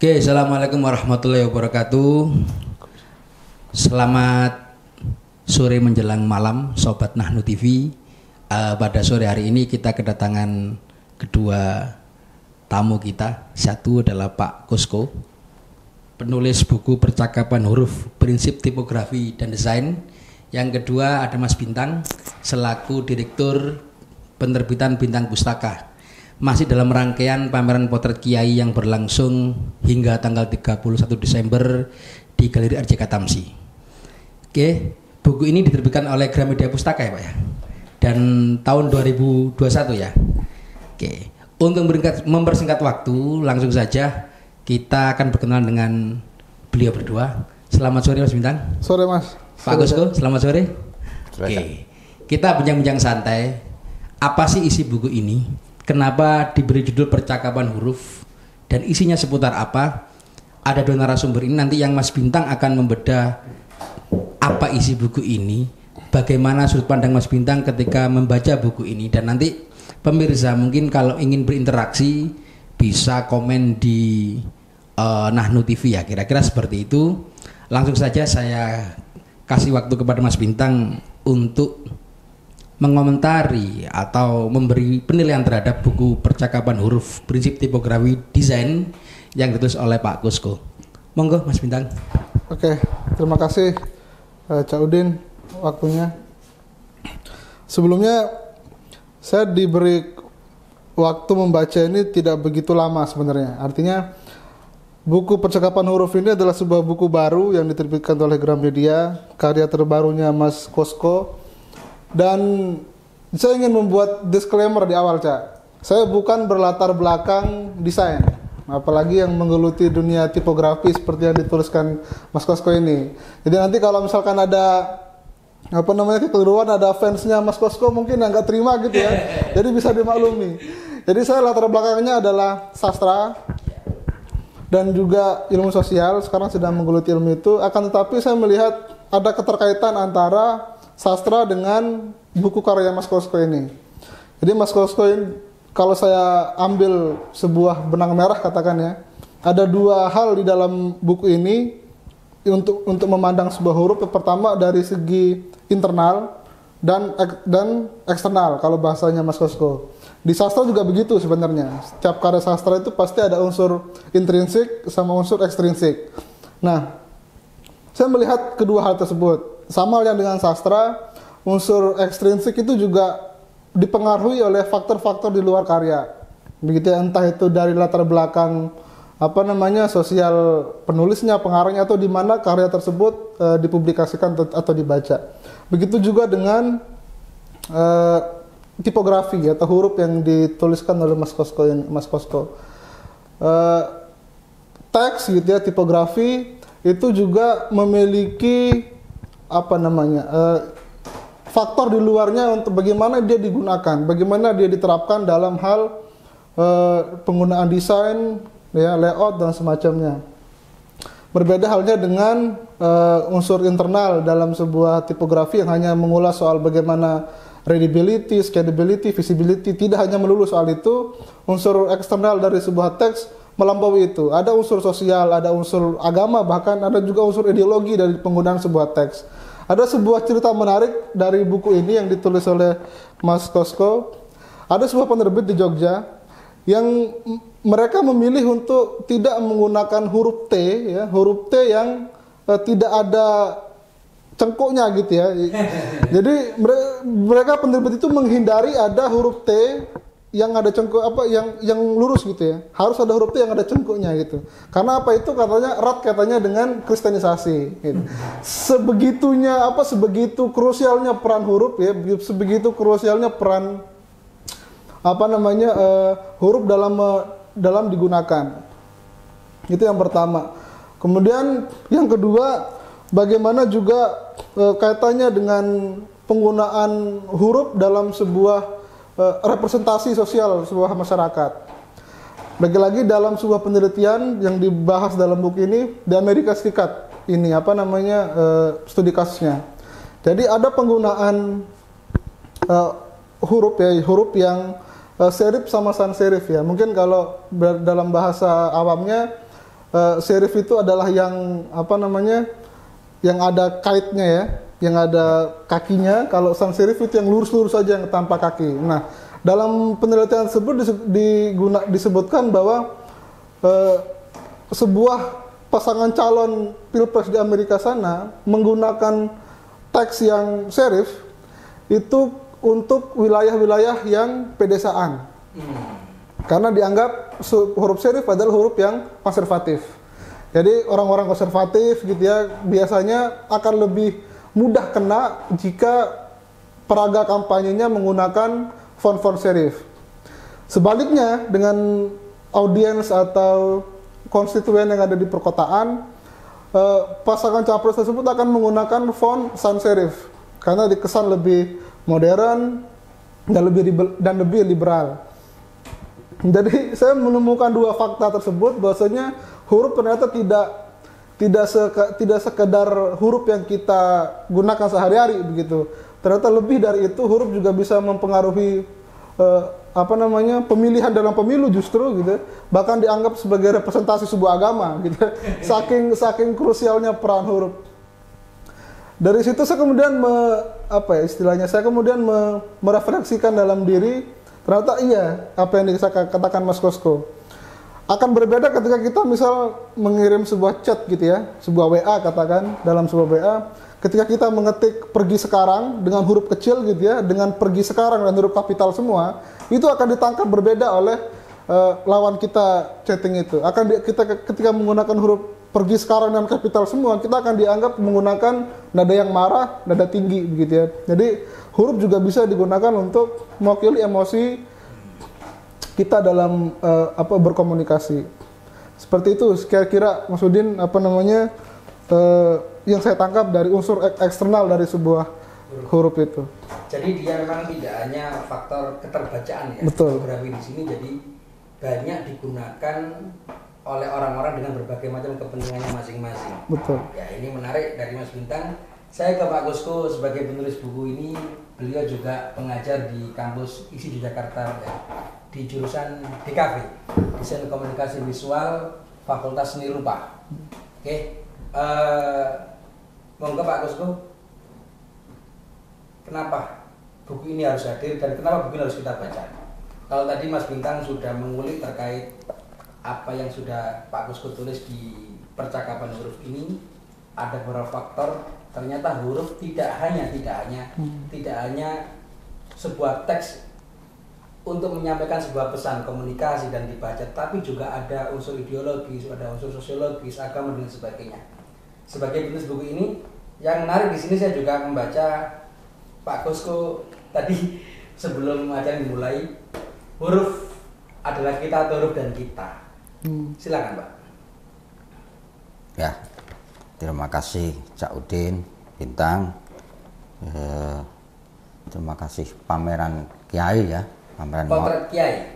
Oke, assalamualaikum warahmatullahi wabarakatuh. Selamat sore menjelang malam, Sobat Nahnu TV. Pada sore hari ini kita kedatangan kedua tamu kita. Satu adalah Pak Kusko, penulis buku Percakapan Huruf, Prinsip Tipografi dan Desain. Yang kedua ada Mas Bintang, selaku Direktur Penerbitan Bintang Pustaka. Masih dalam rangkaian pameran potret Kiai yang berlangsung hingga tanggal 31 Desember di Galeri RJK Tamsi. Oke, buku ini diterbitkan oleh Gramedia Pustaka ya Pak ya, dan tahun 2021 ya. Oke, untuk mempersingkat waktu, langsung saja kita akan berkenalan dengan beliau berdua. Selamat sore Mas Bintang. Sore Mas. Pak Kusko, selamat sore. Oke, kita bincang-bincang santai. Apa sih isi buku ini? Kenapa diberi judul Percakapan Huruf? Dan isinya seputar apa? Ada dua narasumber ini, nanti yang Mas Bintang akan membedah apa isi buku ini, bagaimana sudut pandang Mas Bintang ketika membaca buku ini, dan nanti pemirsa mungkin kalau ingin berinteraksi bisa komen di Nahnu TV ya, kira-kira seperti itu. Langsung saja saya kasih waktu kepada Mas Bintang untuk mengomentari atau memberi penilaian terhadap buku Percakapan Huruf, Prinsip Tipografi Desain yang ditulis oleh Pak Kusko. Monggo Mas Bintang. Oke, terima kasih Cak Udin waktunya. Sebelumnya saya diberi waktu membaca ini tidak begitu lama sebenarnya. Artinya buku Percakapan Huruf ini adalah sebuah buku baru yang diterbitkan oleh Gramedia, karya terbarunya Mas Kusko. Dan saya ingin membuat disclaimer di awal, Cak. Saya bukan berlatar belakang desain, apalagi yang menggeluti dunia tipografi seperti yang dituliskan Mas Kusko ini. Jadi nanti kalau misalkan ada kekeliruan, ada fansnya Mas Kusko mungkin yang nggak terima gitu ya. Jadi bisa dimaklumi. Jadi saya latar belakangnya adalah sastra dan juga ilmu sosial. Sekarang sedang menggeluti ilmu itu. Akan tetapi saya melihat ada keterkaitan antara sastra dengan buku karya Mas Kusko ini. Jadi Mas Kusko ini, kalau saya ambil sebuah benang merah katakan ya, ada dua hal di dalam buku ini untuk memandang sebuah huruf. Yang pertama dari segi internal dan eksternal kalau bahasanya Mas Kusko. Di sastra juga begitu sebenarnya. Setiap karya sastra itu pasti ada unsur intrinsik sama unsur ekstrinsik. Nah, saya melihat kedua hal tersebut. Sama yang dengan sastra, unsur ekstrinsik itu juga dipengaruhi oleh faktor-faktor di luar karya. Begitu ya, entah itu dari latar belakang sosial penulisnya, pengarangnya, atau di mana karya tersebut dipublikasikan atau dibaca. Begitu juga dengan tipografi atau huruf yang dituliskan oleh Mas Kusko. Teks gitu ya, tipografi itu juga memiliki faktor di luarnya untuk bagaimana dia digunakan, bagaimana dia diterapkan dalam hal penggunaan desain, ya, layout dan semacamnya. Berbeda halnya dengan unsur internal dalam sebuah tipografi yang hanya mengulas soal bagaimana readability, scalability, visibility. Tidak hanya melulu soal itu, unsur eksternal dari sebuah teks melampaui itu. Ada unsur sosial, ada unsur agama, bahkan ada juga unsur ideologi dari penggunaan sebuah teks. Ada sebuah cerita menarik dari buku ini yang ditulis oleh Mas Kusko. Ada sebuah penerbit di Jogja yang mereka memilih untuk tidak menggunakan huruf T, ya, huruf T yang tidak ada cengkoknya gitu ya. Jadi mereka penerbit itu menghindari ada huruf T yang ada cengkok yang lurus gitu ya. Harus ada huruf T yang ada cengkoknya gitu. Karena apa itu katanya erat katanya dengan kristenisasi gitu. Sebegitu krusialnya peran huruf ya, sebegitu krusialnya peran huruf dalam digunakan. Itu yang pertama. Kemudian yang kedua, bagaimana juga kaitannya dengan penggunaan huruf dalam sebuah representasi sosial sebuah masyarakat. Lagi-lagi dalam sebuah penelitian yang dibahas dalam buku ini di Amerika Serikat ini studi kasusnya. Jadi ada penggunaan huruf yang serif sama sans serif ya. Mungkin kalau dalam bahasa awamnya serif itu adalah yang apa namanya, yang ada kaitnya ya, yang ada kakinya. Kalau sans serif itu yang lurus-lurus saja, yang tanpa kaki. Nah, dalam penelitian tersebut disebutkan bahwa sebuah pasangan calon pilpres di Amerika sana menggunakan teks yang serif itu untuk wilayah-wilayah yang pedesaan. Karena dianggap huruf serif adalah huruf yang konservatif. Jadi orang-orang konservatif gitu ya biasanya akan lebih mudah kena jika peraga kampanyenya menggunakan font-font serif. Sebaliknya dengan audiens atau konstituen yang ada di perkotaan, pasangan capres tersebut akan menggunakan font sans serif karena dikesan lebih modern dan lebih liberal. Jadi saya menemukan dua fakta tersebut bahwasanya huruf ternyata tidak sekedar huruf yang kita gunakan sehari-hari begitu. Ternyata lebih dari itu huruf juga bisa mempengaruhi pemilihan dalam pemilu justru gitu. Bahkan dianggap sebagai representasi sebuah agama gitu. Saking krusialnya peran huruf. Dari situ saya kemudian merefleksikan dalam diri. Ternyata iya, apa yang dikatakan Mas Kosko. Akan berbeda ketika kita misal mengirim sebuah chat gitu ya, sebuah WA katakan, dalam sebuah WA, ketika kita mengetik pergi sekarang dengan huruf kecil gitu ya, dengan pergi sekarang dan huruf kapital semua, itu akan ditangkap berbeda oleh lawan kita chatting itu. Ketika menggunakan huruf pergi sekarang dan kapital semua, kita akan dianggap menggunakan nada yang marah, nada tinggi begitu ya. Jadi huruf juga bisa digunakan untuk mewakili emosi kita dalam berkomunikasi. Seperti itu kira-kira Mas Udin yang saya tangkap dari unsur eksternal dari sebuah huruf itu. Jadi dia memang tidak hanya faktor keterbacaan ya. Betul. Geografi di sini jadi banyak digunakan oleh orang-orang dengan berbagai macam kepentingannya masing-masing. Betul. Ya ini menarik dari Mas Bintang. Saya ke Pak Kosko sebagai penulis buku ini, beliau juga pengajar di kampus ISI di Jakarta ya, di jurusan DKV, Desain Komunikasi Visual, Fakultas Seni Rupa. Oke, monggo Pak Kosko, kenapa buku ini harus hadir dan kenapa buku ini harus kita baca? Kalau tadi Mas Bintang sudah mengulik terkait apa yang sudah Pak Kosko tulis di percakapan huruf ini, ada beberapa faktor. Ternyata huruf tidak hanya sebuah teks untuk menyampaikan sebuah pesan komunikasi dan dibaca, tapi juga ada unsur ideologis, ada unsur sosiologis, agama dan sebagainya. Sebagai penulis buku ini, yang menarik di sini saya juga membaca Pak Kosko tadi sebelum acara dimulai, huruf adalah kita atau huruf dan kita. Silakan Pak. Ya. Terima kasih Cak Udin, Bintang. Terima kasih pameran Kiai ya,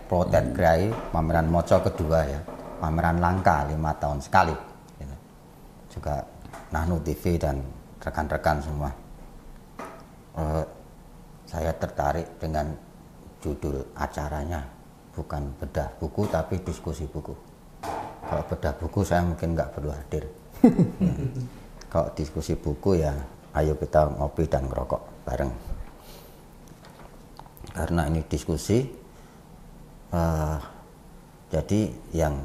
Potret Kiai, pameran Moco kedua ya, pameran langka 5 tahun sekali. Gitu. Juga Nahnu TV dan rekan-rekan semua. Saya tertarik dengan judul acaranya, bukan bedah buku tapi diskusi buku. Kalau bedah buku saya mungkin nggak perlu hadir. Kalau diskusi buku ya ayo kita ngopi dan ngerokok bareng, karena ini diskusi. Jadi yang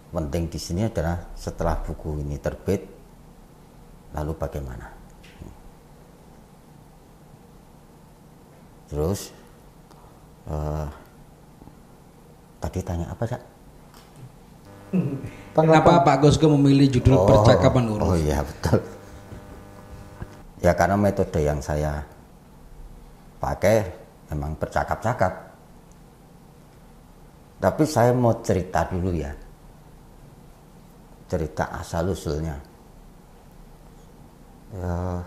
penting di sini adalah setelah buku ini terbit lalu bagaimana. Terus tadi tanya apa Cak? Kenapa Pak Kosko memilih judul percakapan huruf? Oh iya betul. Ya karena metode yang saya pakai memang bercakap-cakap. Tapi saya mau cerita dulu ya. Cerita asal-usulnya. Ya,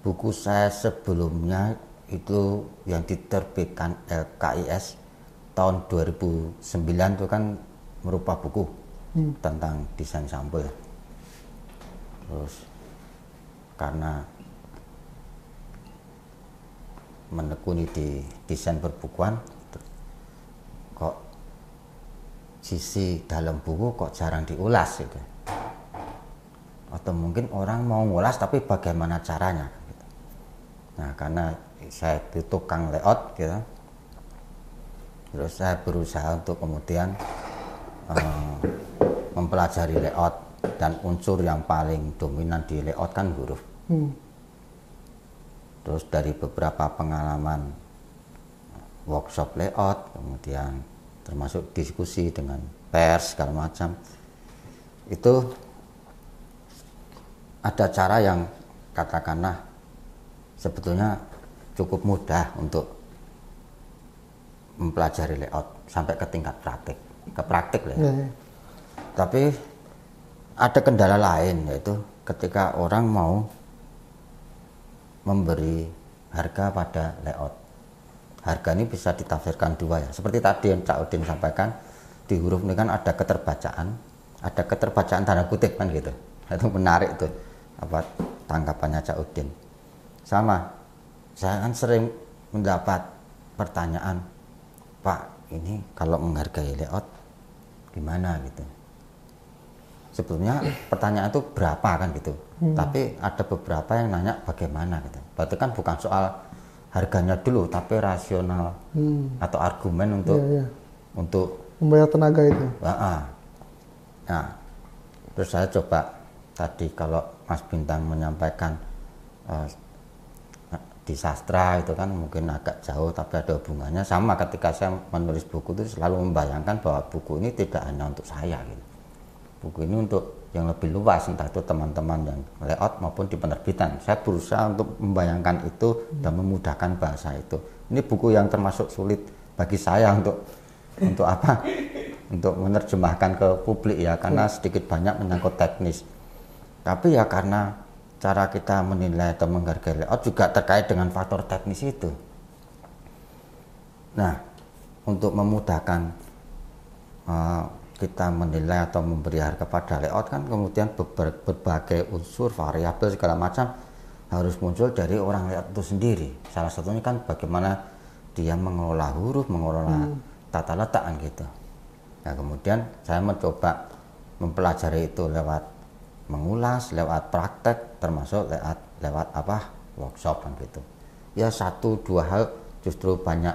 buku saya sebelumnya itu yang diterbitkan LKIS tahun 2009 itu kan merupakan buku tentang desain sampul. Terus karena menekuni di desain perbukuan, kok sisi dalam buku kok jarang diulas gitu. Atau mungkin orang mau ngulas tapi bagaimana caranya gitu. Nah, karena saya itu tukang layout gitu, terus saya berusaha untuk kemudian mempelajari layout, dan unsur yang paling dominan di layout kan huruf. Terus dari beberapa pengalaman workshop layout, kemudian termasuk diskusi dengan pers segala macam, itu ada cara yang katakanlah sebetulnya cukup mudah untuk mempelajari layout sampai ke tingkat praktik lah ya. Tapi ada kendala lain, yaitu ketika orang mau memberi harga pada layout. Harga ini bisa ditafsirkan dua ya. Seperti tadi yang Cak Udin sampaikan, di huruf ini kan ada keterbacaan tanda kutip kan gitu. Itu menarik tuh apa tanggapannya Cak Udin. Sama, saya kan sering mendapat pertanyaan, Pak, ini kalau menghargai layout gimana gitu. Sebelumnya pertanyaan itu berapa kan gitu, tapi ada beberapa yang nanya bagaimana gitu. Berarti kan bukan soal harganya dulu, tapi rasional atau argumen untuk membayar tenaga itu. Nah, terus saya coba tadi kalau Mas Bintang menyampaikan di sastra itu kan mungkin agak jauh, tapi ada hubungannya. Sama ketika saya menulis buku itu selalu membayangkan bahwa buku ini tidak hanya untuk saya gitu. Buku ini untuk yang lebih luas, entah itu teman-teman yang layout maupun di penerbitan. Saya berusaha untuk membayangkan itu dan memudahkan bahasa itu. Ini buku yang termasuk sulit bagi saya untuk apa? Untuk menerjemahkan ke publik ya, karena sedikit banyak menyangkut teknis. Tapi ya karena cara kita menilai atau menghargai layout juga terkait dengan faktor teknis itu. Nah, untuk memudahkan kita menilai atau memberi harga pada layout kan kemudian berbagai unsur, variabel segala macam harus muncul dari orang layout itu sendiri. Salah satunya kan bagaimana dia mengelola huruf, mengelola tata letak kan gitu. Nah, kemudian saya mencoba mempelajari itu lewat mengulas, lewat praktek, termasuk lewat workshop kan gitu. Ya 1-2 hal justru banyak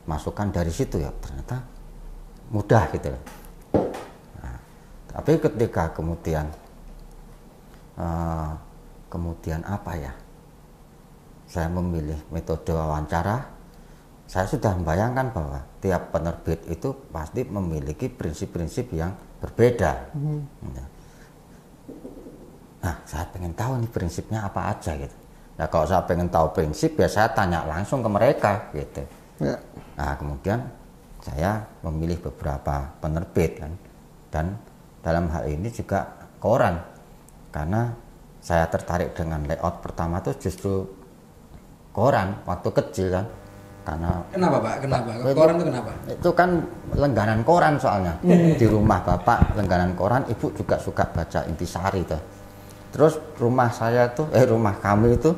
masukan dari situ ya, ternyata mudah gitu. Tapi ketika kemudian saya memilih metode wawancara, saya sudah membayangkan bahwa tiap penerbit itu pasti memiliki prinsip-prinsip yang berbeda. Nah, saya pengen tahu nih prinsipnya apa aja gitu. Nah, kalau saya pengen tahu prinsip ya saya tanya langsung ke mereka gitu. Nah, kemudian saya memilih beberapa penerbit kan, dan dalam hal ini juga koran, karena saya tertarik dengan layout pertama itu justru koran waktu kecil kan. Karena kenapa Pak? Koran itu kenapa? Itu kan langganan koran soalnya. Di rumah Bapak langganan koran, Ibu juga suka baca Intisari tuh. Terus rumah kami itu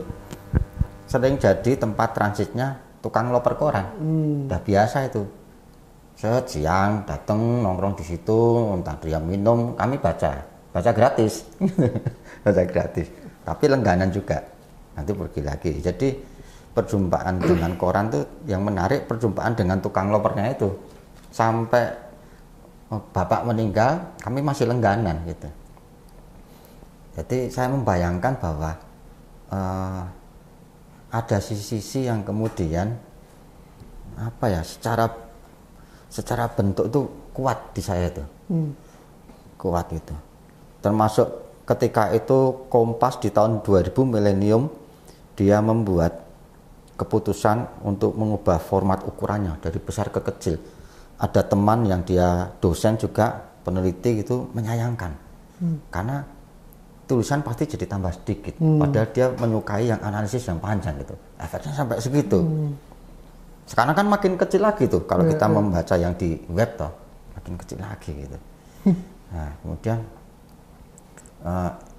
sering jadi tempat transitnya tukang loper koran. Udah biasa itu. Siang datang nongkrong di situ, entah dia minum, kami baca gratis. Baca gratis. Tapi langganan juga. Nanti pergi lagi. Jadi perjumpaan dengan koran tuh yang menarik, perjumpaan dengan tukang lopernya itu. Sampai bapak meninggal, kami masih langganan gitu. Jadi saya membayangkan bahwa ada sisi-sisi yang kemudian secara bentuk itu kuat di saya itu. Kuat itu. Termasuk ketika itu Kompas di tahun 2000 milenium, dia membuat keputusan untuk mengubah format ukurannya dari besar ke kecil. Ada teman yang dia dosen juga, peneliti gitu, menyayangkan. Karena tulisan pasti jadi tambah sedikit. Padahal dia menyukai yang analisis yang panjang gitu. Efeknya sampai segitu. Sekarang kan makin kecil lagi tuh kalau kita membaca yang di web toh, makin kecil lagi gitu. Nah, kemudian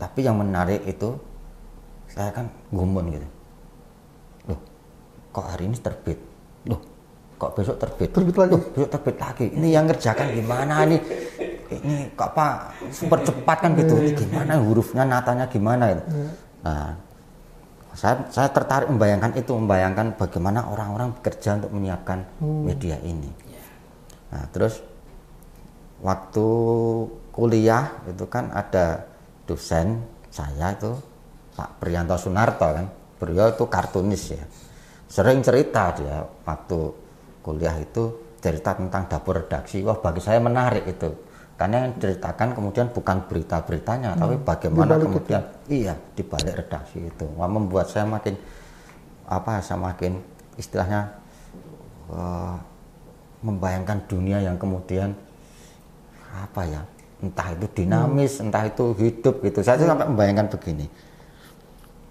tapi yang menarik itu saya kan gumun gitu. Loh, kok hari ini terbit? Loh, kok besok terbit. Terbit lagi. Besok terbit lagi. Ini yang ngerjakan gimana nih? Ini kok apa super cepat kan gitu. Ini gimana hurufnya, natanya gimana gitu. Nah, saya tertarik membayangkan bagaimana orang-orang bekerja untuk menyiapkan media ini. Nah, terus waktu kuliah itu kan ada dosen saya itu Pak Priyanto Sunarto kan. Beliau itu kartunis ya. Sering cerita dia waktu kuliah itu cerita tentang dapur redaksi. Wah, bagi saya menarik itu. Karena yang diceritakan kemudian bukan berita-beritanya, tapi bagaimana kemudian di balik redaksi itu. Wah, membuat saya makin istilahnya membayangkan dunia yang kemudian entah itu dinamis, entah itu hidup gitu. Saya sampai membayangkan begini.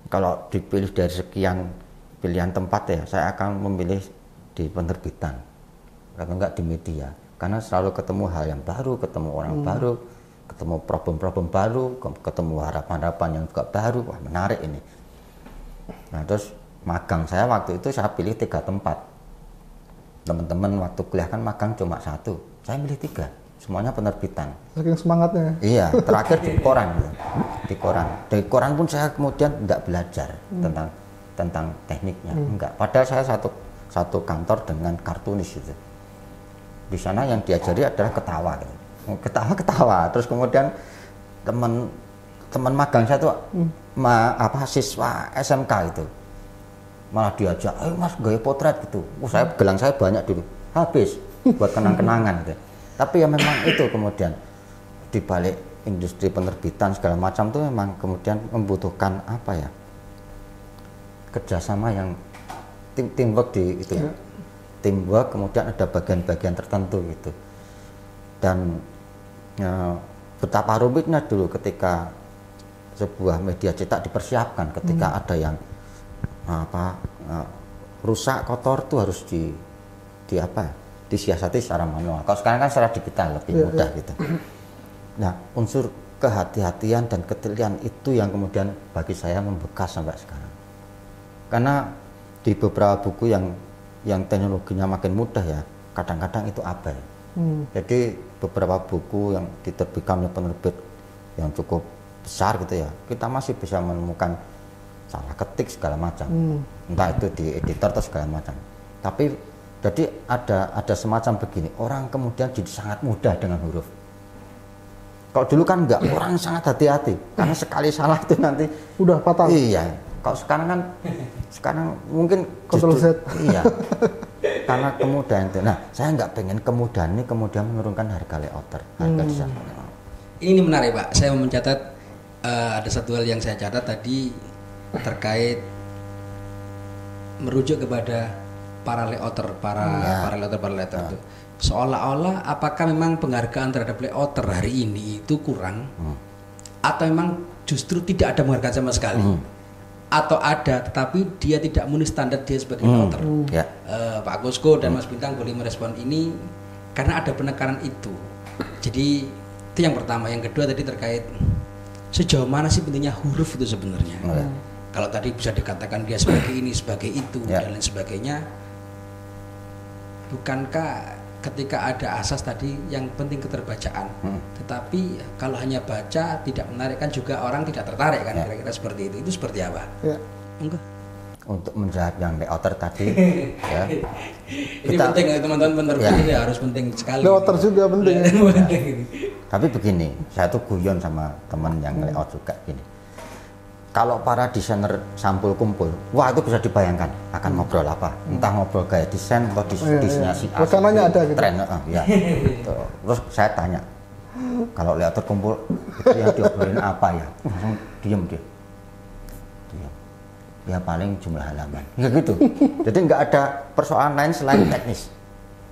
Kalau dipilih dari sekian pilihan tempat ya, saya akan memilih di penerbitan atau enggak di media, karena selalu ketemu hal yang baru, ketemu orang baru, ketemu problem-problem baru, ketemu harapan-harapan yang juga baru. Wah, menarik ini. Nah, terus magang saya waktu itu saya pilih 3 tempat. Teman-teman waktu kuliah kan magang cuma 1, saya milih 3, semuanya penerbitan. Saking semangatnya. Iya, terakhir di koran. Di koran pun saya kemudian tidak belajar tentang tekniknya, enggak. Padahal saya satu kantor dengan kartunis itu. Di sana yang diajari adalah ketawa, gitu. Ketawa. Terus kemudian teman magang saya tuh siswa SMK itu malah diajak, ayo mas gaya potret gitu. Gelang saya banyak dulu, habis buat kenang-kenangan gitu. Tapi ya memang itu kemudian di balik industri penerbitan segala macam tuh memang kemudian membutuhkan kerjasama yang teamwork di itu. Teamwork, kemudian ada bagian-bagian tertentu gitu. Dan betapa rumitnya dulu ketika sebuah media cetak dipersiapkan, ketika ada yang rusak, kotor tuh harus disiasati secara manual. Kalau sekarang kan secara digital lebih mudah gitu. Nah, unsur kehati-hatian dan ketelian itu yang kemudian bagi saya membekas sampai sekarang. Karena di beberapa buku yang teknologinya makin mudah ya, kadang-kadang itu abai. Jadi beberapa buku yang diterbitkan oleh penerbit yang cukup besar gitu ya, kita masih bisa menemukan salah ketik segala macam, entah itu di editor atau segala macam. Tapi jadi ada semacam begini, orang kemudian jadi sangat mudah dengan huruf. Kalau dulu kan enggak, orang sangat hati-hati karena sekali salah itu nanti udah fatal. Iya. Kalau sekarang mungkin Ctrl Z. Iya. Karena kemudahan itu. Nah, saya nggak pengen kemudahan ini kemudian menurunkan harga layouter, harga desain. Ini menarik Pak. Saya mau mencatat ada satu hal yang saya catat tadi terkait merujuk kepada para layouter, para layouter itu. Seolah-olah apakah memang penghargaan terhadap layouter hari ini itu kurang, atau memang justru tidak ada penghargaan sama sekali? Atau ada tetapi dia tidak memenuhi standar dia sebagai layouter. Pak Kusko dan Mas Bintang boleh merespon ini karena ada penekanan itu. Jadi itu yang pertama. Yang kedua tadi terkait sejauh mana sih pentingnya huruf itu sebenarnya. Kalau tadi bisa dikatakan dia sebagai ini, sebagai itu dan lain sebagainya, bukankah ketika ada asas tadi yang penting keterbacaan, tetapi kalau hanya baca tidak menarik kan juga orang tidak tertarik kan, kira-kira seperti itu seperti apa? Enggak. Untuk menjawab yang layouter tadi, ya. Ini penting ya teman-teman penerbit ini harus penting sekali. Layouter juga penting. Tapi begini, saya tuh guyon sama teman yang layout juga gini. Kalau para desainer sampul kumpul, wah itu bisa dibayangkan akan ngobrol apa, entah ngobrol gaya desain atau desainasi rencananya ada gitu. Tren, Terus saya tanya, kalau layouter kumpul itu yang diobrolin apa ya? Langsung diem dia. Ya paling jumlah halaman, ya gitu. Jadi nggak ada persoalan lain selain teknis.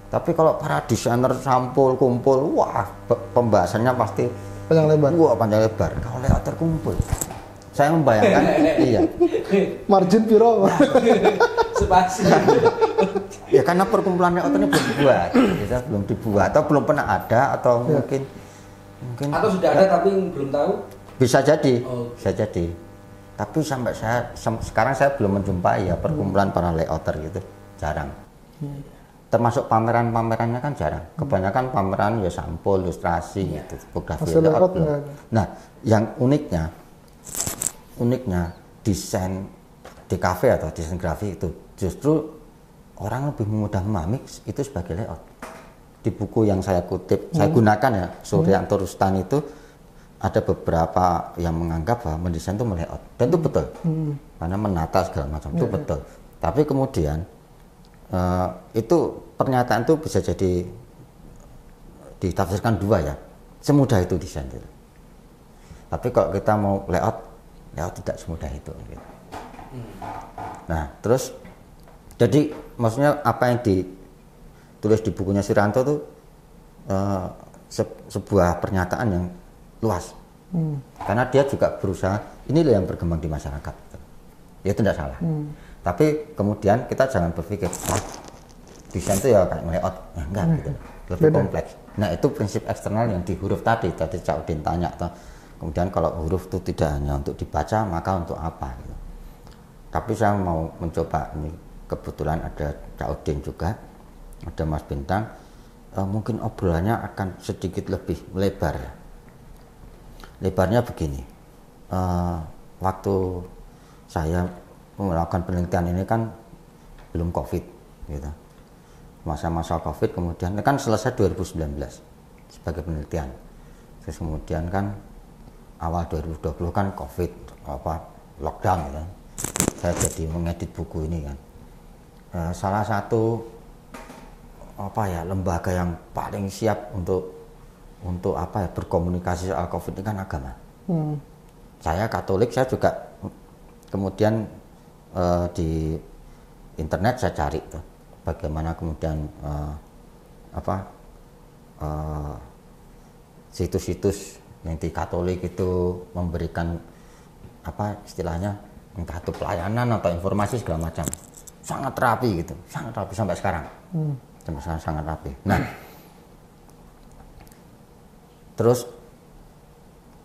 Tapi kalau para desainer sampul kumpul, wah pembahasannya pasti panjang lebar. Wah panjang lebar. Kalau layouter kumpul, saya membayangkan, margin piro? Spasi. Ya karena perkumpulan layouternya belum dibuat, atau belum pernah ada, atau mungkin atau sudah ada tapi belum tahu. Bisa jadi. Tapi sampai sekarang saya belum menjumpai ya perkumpulan para layouter gitu, jarang. termasuk pameran-pamerannya kan jarang. Kebanyakan pameran ya sampul, ilustrasi, gitu, tipografi. Hasil layout nggak ada. Nah, yang uniknya desain DKV atau desain grafik itu justru orang lebih mudah memahami itu sebagai layout. Di buku yang saya kutip, saya gunakan ya, Suryanto Rustani itu ada beberapa yang menganggap bahwa mendesain itu melayout, dan itu betul, karena menata segala macam itu betul. Tapi kemudian itu pernyataan itu bisa jadi ditafsirkan dua ya, semudah itu desain itu. Tapi kalau kita mau layout tidak semudah itu. Gitu. Nah, terus jadi maksudnya apa yang ditulis di bukunya Suryanto itu sebuah pernyataan yang luas. Karena dia juga berusaha, inilah yang berkembang di masyarakat. Ya itu tidak salah. Tapi kemudian kita jangan berpikir, desain itu ya kayak layout. Ya enggak gitu. Lebih kompleks. Nah, itu prinsip eksternal yang di huruf tadi Cak Udin tanya. Kemudian kalau huruf itu tidak hanya untuk dibaca, maka untuk apa? Gitu. Tapi saya mau mencoba, ini kebetulan ada Cak Udin juga, ada Mas Bintang, mungkin obrolannya akan sedikit lebih lebar. Lebarnya begini, waktu saya melakukan penelitian ini kan belum COVID, gitu. Masa-masa COVID kemudian kan selesai 2019 sebagai penelitian, terus kemudian kan awal 2020 kan COVID, lockdown, gitu. Saya jadi mengedit buku ini kan. Salah satu lembaga yang paling siap untuk berkomunikasi soal COVID ini kan agama. Saya Katolik, saya juga kemudian di internet saya cari tuh, bagaimana kemudian situs-situs yang di Katolik itu memberikan istilahnya entah itu pelayanan atau informasi segala macam, sangat rapi gitu, sangat rapi sampai sekarang. Sampai sekarang sangat rapi. Nah, terus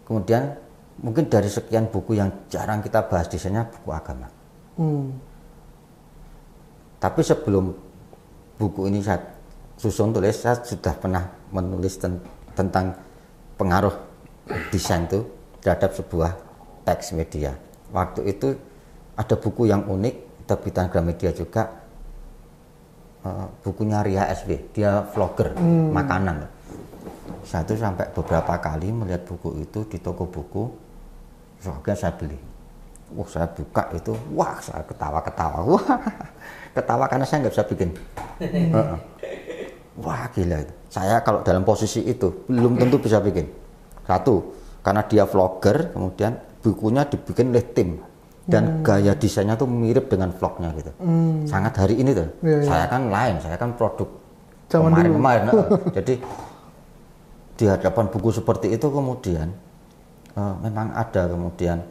kemudian mungkin dari sekian buku yang jarang kita bahas desainnya buku agama. Tapi sebelum buku ini saya susun tulis, saya sudah pernah menulis tentang pengaruh desain itu terhadap sebuah teks media. Waktu itu ada buku yang unik, terbitan Gramedia juga, bukunya Ria SW, dia vlogger makanan. Saya tuh sampai beberapa kali melihat buku itu di toko buku, soalnya saya beli. Saya buka itu, saya ketawa-ketawa. Ketawa karena saya nggak bisa bikin. Wah gila itu. Saya kalau dalam posisi itu belum tentu bisa bikin. Satu, karena dia vlogger, kemudian bukunya dibikin oleh tim. Dan gaya desainnya tuh mirip dengan vlognya gitu. Sangat hari ini tuh. Saya kan lain, saya kan produk kemarin-kemarin. Jadi di hadapan buku seperti itu kemudian memang ada kemudian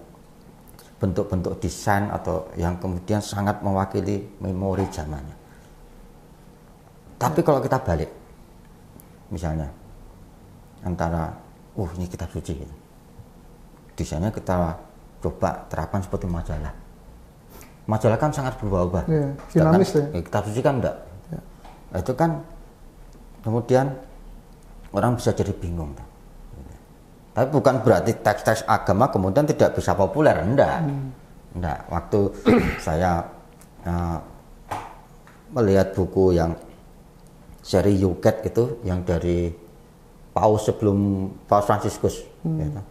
bentuk-bentuk desain atau yang kemudian sangat mewakili memori zamannya. Tapi kalau kita balik, misalnya antara ini kitab suci gitu. Desainnya kita coba terapkan seperti majalah. Majalah kan sangat berubah-ubah. Dinamis ya. Kitab suci kan enggak. Nah, itu kan kemudian orang bisa jadi bingung. Tapi bukan berarti teks-teks agama kemudian tidak bisa populer, enggak. Enggak. Waktu saya melihat buku yang seri Yuket itu yang dari Paus sebelum Paus Fransiskus, gitu.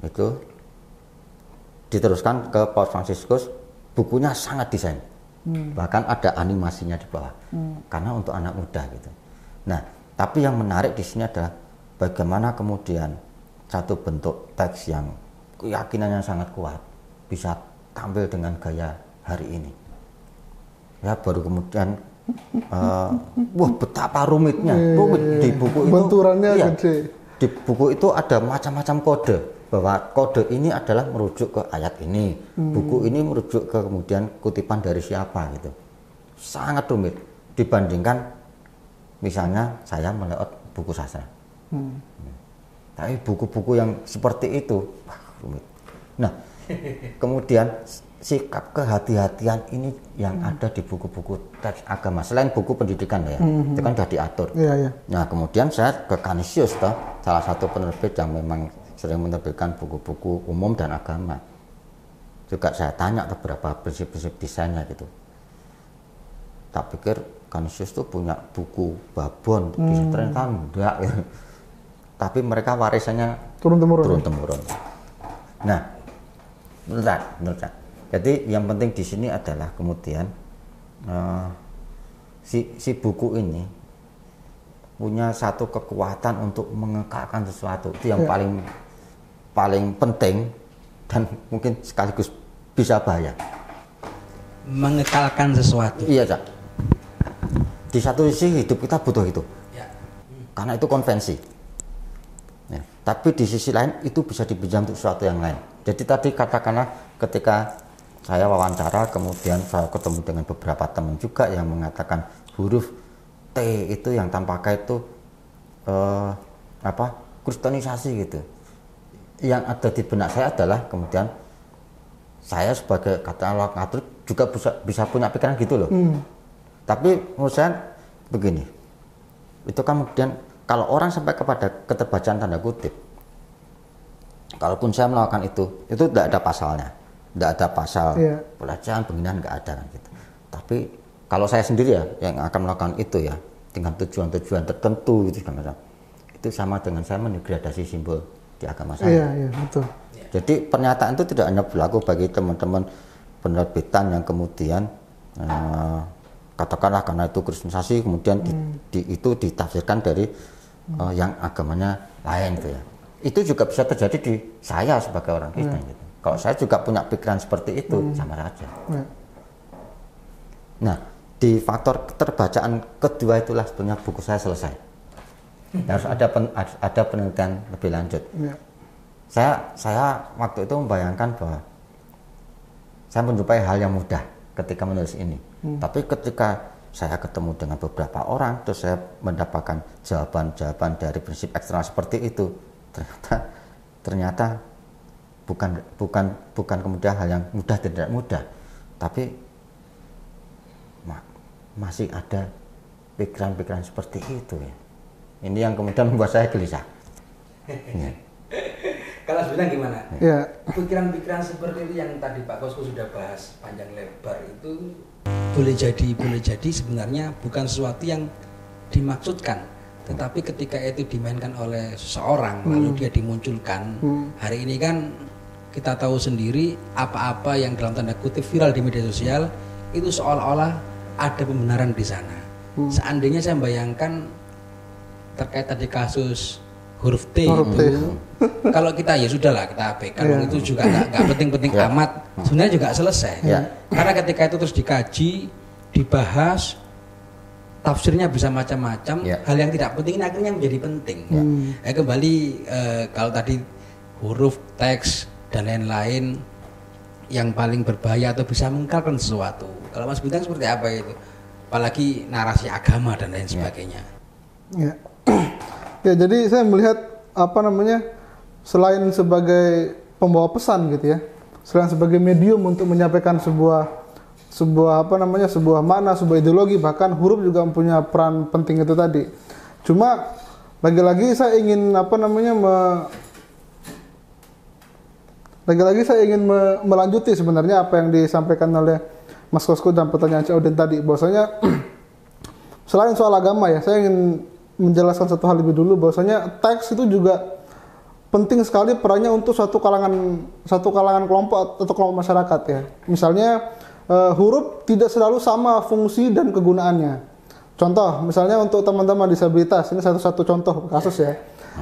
Itu diteruskan ke Paus Fransiskus, bukunya sangat desain, bahkan ada animasinya di bawah, karena untuk anak muda gitu. Nah, tapi yang menarik di sini adalah bagaimana kemudian satu bentuk teks yang keyakinannya sangat kuat bisa tampil dengan gaya hari ini. Ya baru kemudian betapa rumit di buku itu. Benturannya gede. Di buku itu ada macam-macam kode, bahwa kode ini adalah merujuk ke ayat ini, buku ini merujuk ke kemudian kutipan dari siapa gitu. Sangat rumit dibandingkan misalnya saya melihat buku sastra. Tapi buku-buku yang seperti itu rumit. Nah, Kemudian sikap kehati-hatian ini yang ada di buku-buku teks agama selain buku pendidikan ya, itu kan sudah diatur. Nah kemudian saya ke Canisius toh, salah satu penerbit yang memang sering menerbitkan buku-buku umum dan agama. Juga saya tanya beberapa prinsip-prinsip desainnya gitu. Tak pikir Canisius tuh punya buku babon, ternyata enggak ya. Tapi mereka warisannya turun-temurun. Nah, menurut saya. Jadi yang penting di sini adalah kemudian si buku ini punya satu kekuatan untuk mengekalkan sesuatu. Itu yang paling penting dan mungkin sekaligus bisa bahaya. Mengekalkan sesuatu. Iya, Cak. Di satu sisi hidup kita butuh itu. Ya. Karena itu konvensi. Ya. Tapi di sisi lain itu bisa dipinjam untuk sesuatu yang lain. Jadi tadi katakanlah ketika saya wawancara, kemudian saya ketemu dengan beberapa teman juga yang mengatakan huruf T itu yang tanpa K itu kristenisasi gitu. Yang ada di benak saya adalah kemudian saya sebagai katakanlah Katolik juga bisa punya pikiran gitu loh. Tapi menurut saya begini, itu kan kemudian kalau orang sampai kepada keterbacaan tanda kutip, kalaupun saya melakukan itu tidak ada pasalnya. Tidak ada pasal pelecehan, penghinaan, nggak ada kan gitu. Tapi kalau saya sendiri ya yang akan melakukan itu ya dengan tujuan-tujuan tertentu gitu kan, itu sama dengan saya mendegradasi simbol di agama saya. Iya, betul. Jadi pernyataan itu tidak hanya berlaku bagi teman-teman penerbitan yang kemudian katakanlah karena itu kristenisasi kemudian itu ditafsirkan dari yang agamanya lain gitu ya. Itu juga bisa terjadi di saya sebagai orang Kristen gitu. Kalau saya juga punya pikiran seperti itu, sama saja. Nah, di faktor keterbacaan kedua itulah sebenarnya buku saya selesai. Harus ada penelitian lebih lanjut. Saya waktu itu membayangkan bahwa saya menjumpai hal yang mudah ketika menulis ini. Tapi ketika saya ketemu dengan beberapa orang, terus saya mendapatkan jawaban-jawaban dari prinsip eksternal seperti itu, ternyata bukan kemudian hal yang mudah tidak mudah, tapi masih ada pikiran-pikiran seperti itu ya. Ini yang kemudian membuat saya gelisah. Ya. Kalau bilang gimana? Ya. Pikiran-pikiran seperti itu yang tadi Pak Kosko sudah bahas panjang lebar itu boleh jadi sebenarnya bukan sesuatu yang dimaksudkan. Tetapi ketika itu dimainkan oleh seseorang lalu dia dimunculkan, hari ini kan kita tahu sendiri apa-apa yang dalam tanda kutip viral di media sosial itu seolah-olah ada pembenaran di sana. Seandainya saya bayangkan terkait tadi kasus huruf T itu, kalau kita ya sudahlah kita abaikan, itu juga nggak penting-penting amat, sebenarnya juga selesai. Karena ketika itu terus dikaji, dibahas, tafsirnya bisa macam-macam, hal yang tidak penting ini akhirnya menjadi penting. Kembali kalau tadi huruf, teks dan lain-lain yang paling berbahaya atau bisa mengkalkan sesuatu. Kalau Mas Bintang seperti apa itu? Apalagi narasi agama dan lain sebagainya. Ya, jadi saya melihat selain sebagai pembawa pesan gitu ya, selain sebagai medium untuk menyampaikan sebuah makna, sebuah ideologi, bahkan huruf juga mempunyai peran penting itu tadi. Cuma lagi-lagi saya ingin melanjuti sebenarnya apa yang disampaikan oleh Mas Kosko dan pertanyaan Cak Udin tadi, bahwasanya selain soal agama ya, saya ingin menjelaskan satu hal lebih dulu, bahwasanya teks itu juga penting sekali perannya untuk satu kalangan kelompok atau kelompok masyarakat ya. Misalnya huruf tidak selalu sama fungsi dan kegunaannya. Contoh, misalnya untuk teman-teman disabilitas, ini satu contoh kasus ya.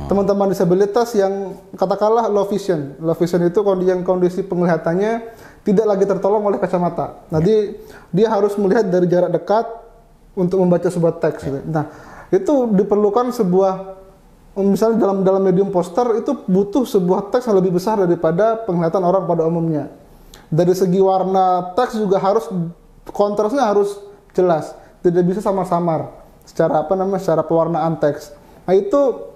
Teman-teman disabilitas yang katakanlah low vision itu kondisi penglihatannya tidak lagi tertolong oleh kacamata. Nah, dia harus melihat dari jarak dekat untuk membaca sebuah teks. Gitu. Nah, itu diperlukan misalnya dalam medium poster itu butuh sebuah teks yang lebih besar daripada penglihatan orang pada umumnya. Dari segi warna teks juga kontrasnya harus jelas, tidak bisa samar-samar secara pewarnaan teks. Nah, itu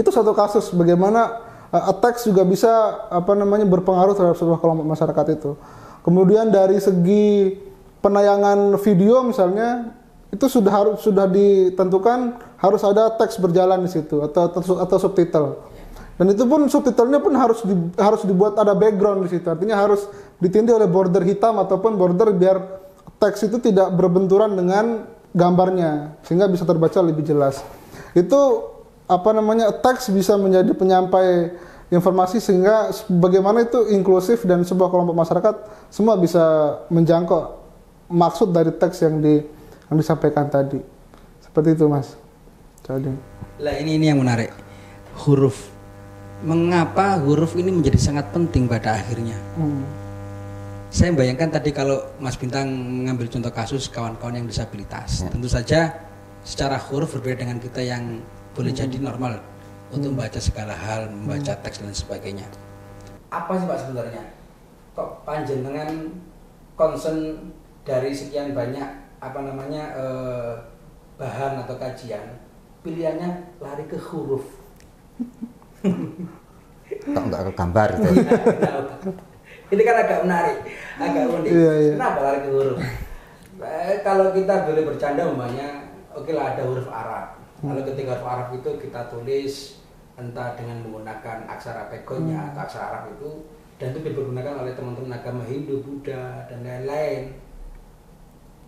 satu kasus bagaimana teks juga bisa berpengaruh terhadap sebuah kelompok masyarakat itu. Kemudian dari segi penayangan video misalnya itu sudah ditentukan harus ada teks berjalan di situ atau subtitle. Dan itu pun subtitlenya pun harus dibuat ada background di situ. Artinya harus ditindih oleh border hitam ataupun border biar teks itu tidak berbenturan dengan gambarnya sehingga bisa terbaca lebih jelas. Itu teks bisa menjadi penyampai informasi sehingga bagaimana itu inklusif dan sebuah kelompok masyarakat semua bisa menjangkau maksud dari teks yang disampaikan tadi. Seperti itu, Mas. Jadi. Lah ini yang menarik. Huruf. Mengapa huruf ini menjadi sangat penting pada akhirnya? Saya bayangkan tadi kalau Mas Bintang mengambil contoh kasus kawan-kawan yang disabilitas, tentu saja secara huruf berbeda dengan kita yang boleh jadi normal untuk membaca segala hal, membaca teks dan sebagainya. Apa sih Pak sebenarnya? Kok panjenengan concern dari sekian banyak bahan atau kajian, pilihannya lari ke huruf? Kok nggak ke gambar itu? Ini kan agak menarik, agak unik. Kenapa lari ke huruf? Kalau kita boleh bercanda umpamanya, oke lah ada huruf Arab. Kalau ketika huruf Arab itu kita tulis entah dengan menggunakan aksara pegonnya atau aksara Arab itu, dan itu dipergunakan oleh teman-teman agama Hindu, Buddha dan lain-lain.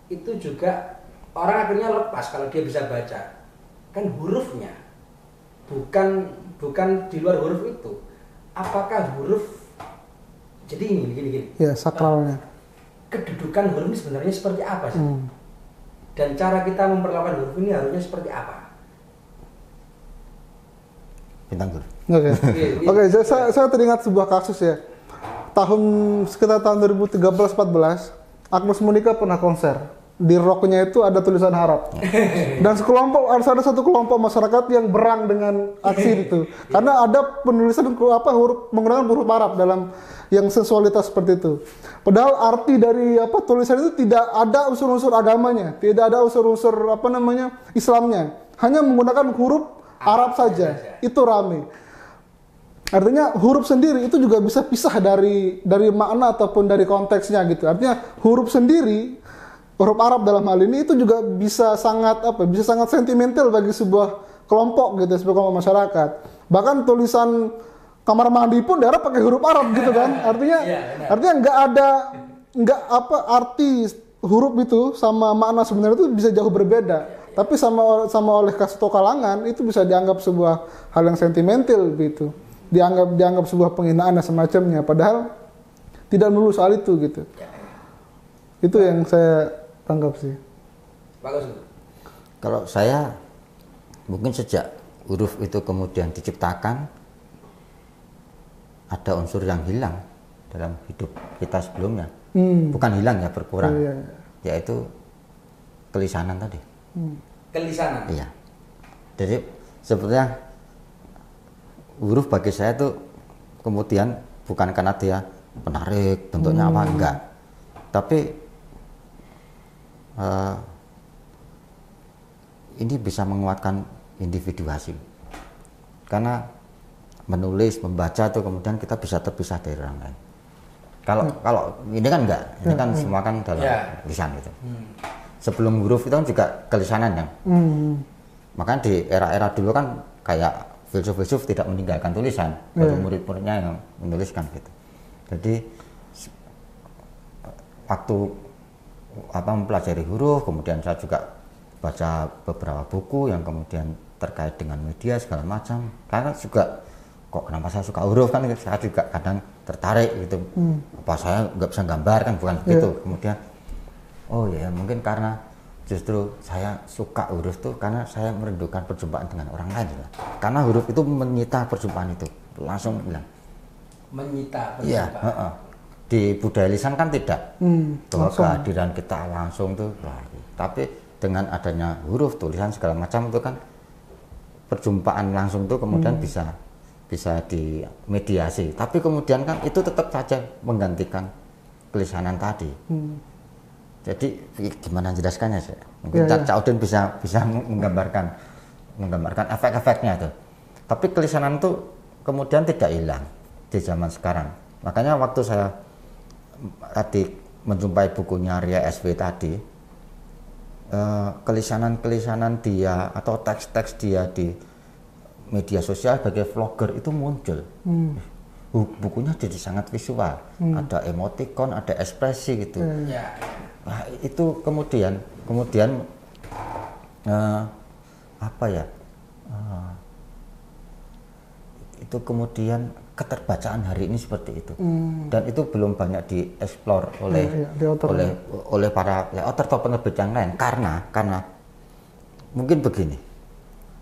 Itu juga orang akhirnya lepas kalau dia bisa baca. Kan hurufnya bukan di luar huruf itu. Apakah huruf jadi gini. Ya, sakralnya. Kedudukan huruf ini sebenarnya seperti apa sih? Dan cara kita memperlakukan huruf ini harusnya seperti apa? Bintang dulu. Oke, saya teringat sebuah kasus ya. Sekitar tahun 2013-14, Agnes Monica pernah konser. Di roknya itu ada tulisan Arab. Dan ada satu kelompok masyarakat yang berang dengan aksi itu. Karena ada penulisan menggunakan huruf Arab dalam yang sensualitas seperti itu. Padahal arti dari tulisan itu tidak ada unsur-unsur agamanya, tidak ada unsur-unsur Islamnya. Hanya menggunakan huruf Arab saja. Itu rame. Artinya huruf sendiri itu juga bisa pisah dari makna ataupun dari konteksnya gitu. Artinya huruf sendiri, huruf Arab dalam hal ini itu juga bisa sangat sentimental bagi sebuah kelompok gitu, sebuah kelompok masyarakat. Bahkan tulisan kamar mandi pun daerah pakai huruf Arab gitu kan. Artinya arti huruf itu sama makna sebenarnya itu bisa jauh berbeda. Tapi sama oleh satu kalangan itu bisa dianggap sebuah hal yang sentimental gitu. Dianggap sebuah penghinaan dan semacamnya. Padahal tidak melulu soal itu gitu. Itu yang saya tangkap sih. Bagus. Kalau saya mungkin sejak huruf itu kemudian diciptakan, ada unsur yang hilang dalam hidup kita sebelumnya. Bukan hilang ya, berkurang. Yaitu kelisanan tadi. Kelisanan? Iya. Jadi sebetulnya huruf bagi saya itu kemudian bukan karena dia menarik, bentuknya apa, enggak. Tapi ini bisa menguatkan individuasi. Karena menulis, membaca itu kemudian kita bisa terpisah dari orang lain. Kalau ini kan enggak, ini kan semua kan dalam lisan gitu. Sebelum huruf itu kan juga kelisanan ya. Makanya di era-era dulu kan kayak filsuf-filsuf tidak meninggalkan tulisan, baru murid-muridnya yang menuliskan gitu. Jadi waktu mempelajari huruf, kemudian saya juga baca beberapa buku yang kemudian terkait dengan media segala macam. Karena juga kok kenapa saya suka huruf kan, saya juga kadang tertarik gitu. Apa saya nggak bisa gambar kan, bukan begitu. Kemudian oh ya mungkin karena justru saya suka huruf tuh karena saya merindukan perjumpaan dengan orang lain gitu. Karena huruf itu menyita perjumpaan itu, langsung bilang menyita perjumpaan. Iya, di budaya lisan kan tidak bahwa kehadiran kita langsung tuh, tapi dengan adanya huruf, tulisan segala macam itu kan perjumpaan langsung tuh kemudian bisa dimediasi. Tapi kemudian kan itu tetap saja menggantikan kelisanan tadi. Jadi gimana jelaskannya sih? Mungkin Cak Udin bisa menggambarkan efek-efeknya itu. Tapi kelisanan itu kemudian tidak hilang di zaman sekarang. Makanya waktu saya tadi menjumpai bukunya Ria SW tadi, kelisanan-kelisanan dia atau teks-teks dia di media sosial sebagai vlogger itu muncul. Bukunya jadi sangat visual, ada emoticon, ada ekspresi gitu. Nah, itu kemudian apa ya? Itu kemudian keterbacaan hari ini seperti itu, dan itu belum banyak dieksplor oleh para author atau penerbit yang lain karena mungkin begini,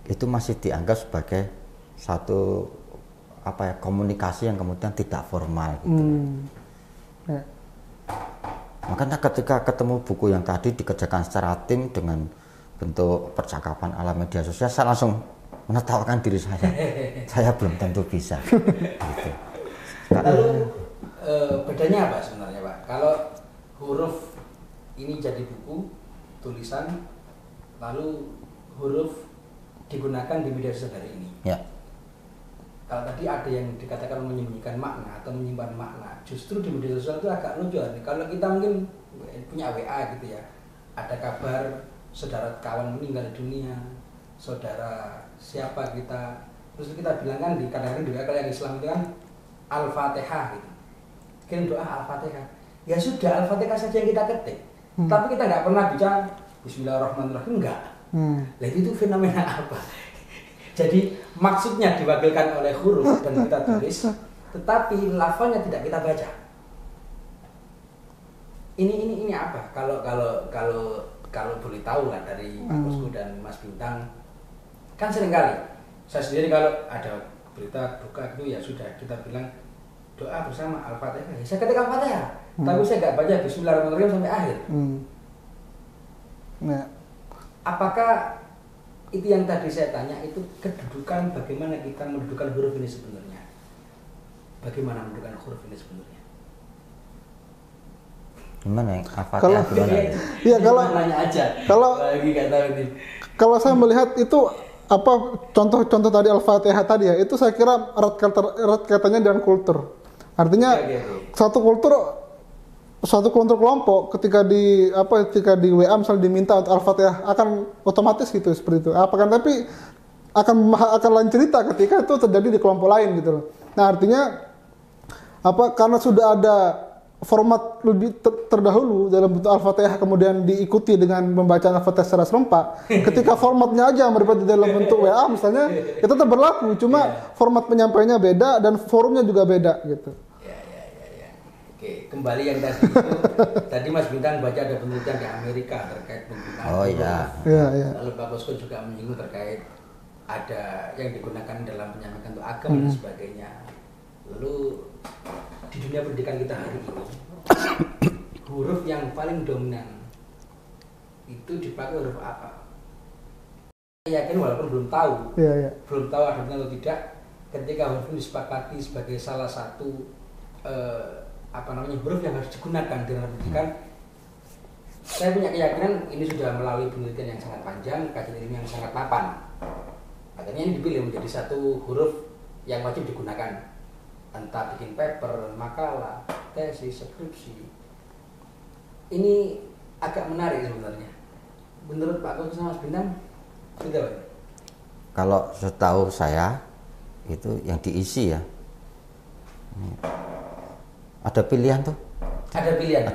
itu masih dianggap sebagai satu komunikasi yang kemudian tidak formal gitu. Makanya ketika ketemu buku yang tadi dikerjakan secara tim dengan bentuk percakapan ala media sosial, saya langsung menertawakan diri saya belum tentu bisa gitu. Lalu bedanya apa sebenarnya Pak? Kalau huruf ini jadi buku tulisan, lalu huruf digunakan di media sosial hari ini ya. Kalau tadi ada yang dikatakan menyembunyikan makna atau menyimpan makna, justru di media sosial itu agak lucu. Kalau kita mungkin punya WA gitu ya, ada kabar saudara kawan meninggal dunia, saudara siapa kita, terus kita bilang kan kadang-kadang di WA kalau yang Islam itu kan Al-Fatihah gitu, kirim doa Al-Fatihah. Ya sudah, Al-Fatihah saja yang kita ketik, tapi kita nggak pernah bicara Bismillahirrahmanirrahim, enggak. Nah itu fenomena apa? Jadi maksudnya diwakilkan oleh huruf dan kita tulis, tetapi lafalnya tidak kita baca. Ini apa? Kalau boleh tahu lah dari Pak Kusko dan Mas Bintang, kan seringkali saya sendiri kalau ada berita duka itu ya sudah kita bilang doa bersama Al-Fatihah. Ya, saya ketik Al-Fatihah, tapi saya nggak baca Bismillahirrahmanirrahim sampai akhir. Apakah itu yang tadi saya tanya, itu kedudukan bagaimana kita mendudukan huruf ini sebenarnya? Bagaimana mendudukan huruf ini sebenarnya? Gimana ya? Al-Fatihah gimana? Iya, kalau saya melihat itu contoh-contoh tadi Al-Fatihah tadi ya, itu saya kira erat kaitannya dengan kultur. Artinya suatu kelompok ketika di WA misalnya diminta untuk Al-Fatihah akan otomatis gitu seperti itu. Tapi akan lain cerita ketika itu terjadi di kelompok lain gitu loh. Nah, artinya karena sudah ada format lebih terdahulu dalam bentuk Al-Fatihah kemudian diikuti dengan membacaan Al-Fatihah secara serempak. Ketika formatnya aja berbeda dalam bentuk WA misalnya, itu tetap berlaku, cuma format penyampaiannya beda dan forumnya juga beda gitu. Oke, kembali yang tadi itu, tadi Mas Bintang baca ada penelitian di Amerika terkait penggunaan huruf. Lalu Pak Kusko juga menyinggung terkait ada yang digunakan dalam penyampaian untuk agama dan sebagainya. Lalu di dunia pendidikan kita hari ini, huruf yang paling dominan itu dipakai huruf apa? Saya yakin walaupun belum tahu ada atau tidak, ketika huruf ini disepakati sebagai salah satu huruf yang harus digunakan dalam pendidikan, saya punya keyakinan ini sudah melalui penelitian yang sangat panjang, kajian ilmiah yang sangat mapan. Akhirnya ini dipilih menjadi satu huruf yang wajib digunakan, entah bikin paper, makalah, tesis, skripsi. Ini agak menarik sebenarnya. Menurut Pak Kusko sama Mas Bintang, betul? Kalau setahu saya itu yang diisi ya. Ada pilihan tuh. Ada pilihan.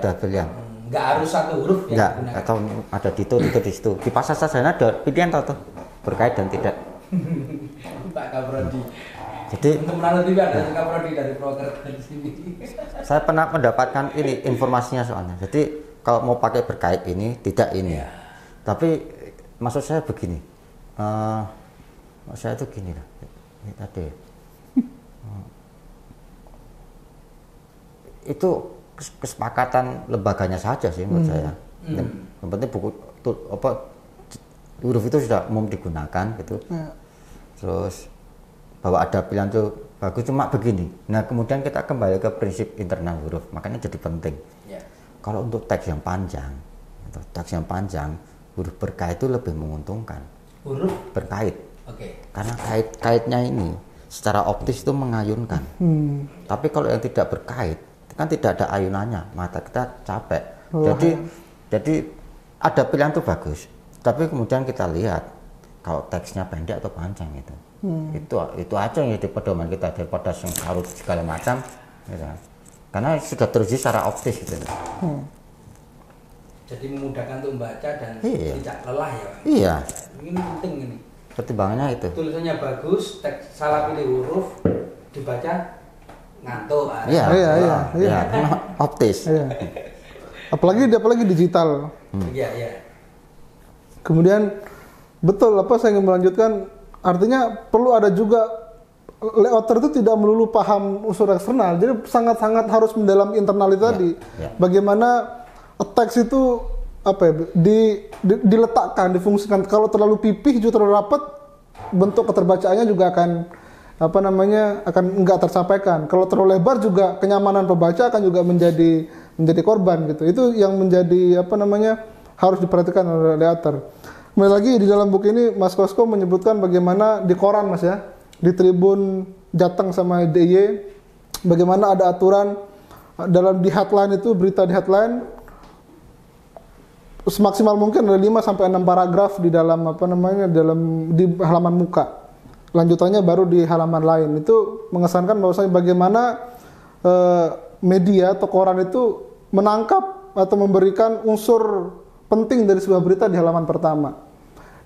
Nggak harus satu huruf yang digunakan. Atau ada di situ. Di pasar sarjana ada pilihan tuh berkait dan tidak. Pak Kaprodi. Jadi untuk menanut juga ada Kaprodi dari broker di sini. Saya pernah mendapatkan ini informasinya soalnya. Jadi kalau mau pakai berkait ini, tidak ini. Ya. Tapi maksud saya begini. Maksud saya itu gini lah. Ini tadi. Itu kesepakatan lembaganya saja sih menurut saya. Yang penting huruf itu sudah umum digunakan gitu. Terus bahwa ada pilihan itu bagus, cuma begini. Nah kemudian kita kembali ke prinsip internal huruf, makanya jadi penting. Kalau untuk teks yang panjang, huruf berkait itu lebih menguntungkan. Huruf berkait. Karena kaitnya ini secara optis itu mengayunkan. Tapi kalau yang tidak berkait, kan tidak ada ayunannya, mata kita capek. Jadi ada pilihan tuh bagus. Tapi kemudian kita lihat kalau teksnya pendek atau panjang gitu. Itu aja yang jadi pedoman kita daripada sengkarut segala macam. Gitu. Karena sudah teruji secara optis gitu. Jadi memudahkan untuk membaca dan Iya. tidak lelah ya Pak? Iya. Ini penting ini. Pertimbangannya itu. Tulisannya bagus, teks salah pilih huruf, dibaca ngantuk. Iya. Iya. Karena optis. Iya. Apalagi digital. Iya, iya. Kemudian betul apa saya ingin melanjutkan, artinya perlu ada juga layouter itu tidak melulu paham unsur eksternal, jadi sangat-sangat harus mendalami internal itu tadi. Bagaimana teks itu apa ya, diletakkan, difungsikan. Kalau terlalu pipih, juga terlalu rapat, bentuk keterbacaannya juga akan apa namanya akan enggak tersampaikan. Kalau terlalu lebar juga kenyamanan pembaca akan juga menjadi korban gitu. Itu yang menjadi apa namanya harus diperhatikan oleh layouter. Kembali lagi di dalam buku ini Mas Kosko menyebutkan bagaimana di koran Mas ya, di Tribun Jateng sama DIY, bagaimana ada aturan dalam di headline itu, berita di headline semaksimal mungkin ada 5 sampai 6 paragraf di dalam apa namanya di halaman muka. Lanjutannya baru di halaman lain. Itu mengesankan bahwasanya bagaimana media atau koran itu menangkap atau memberikan unsur penting dari sebuah berita di halaman pertama.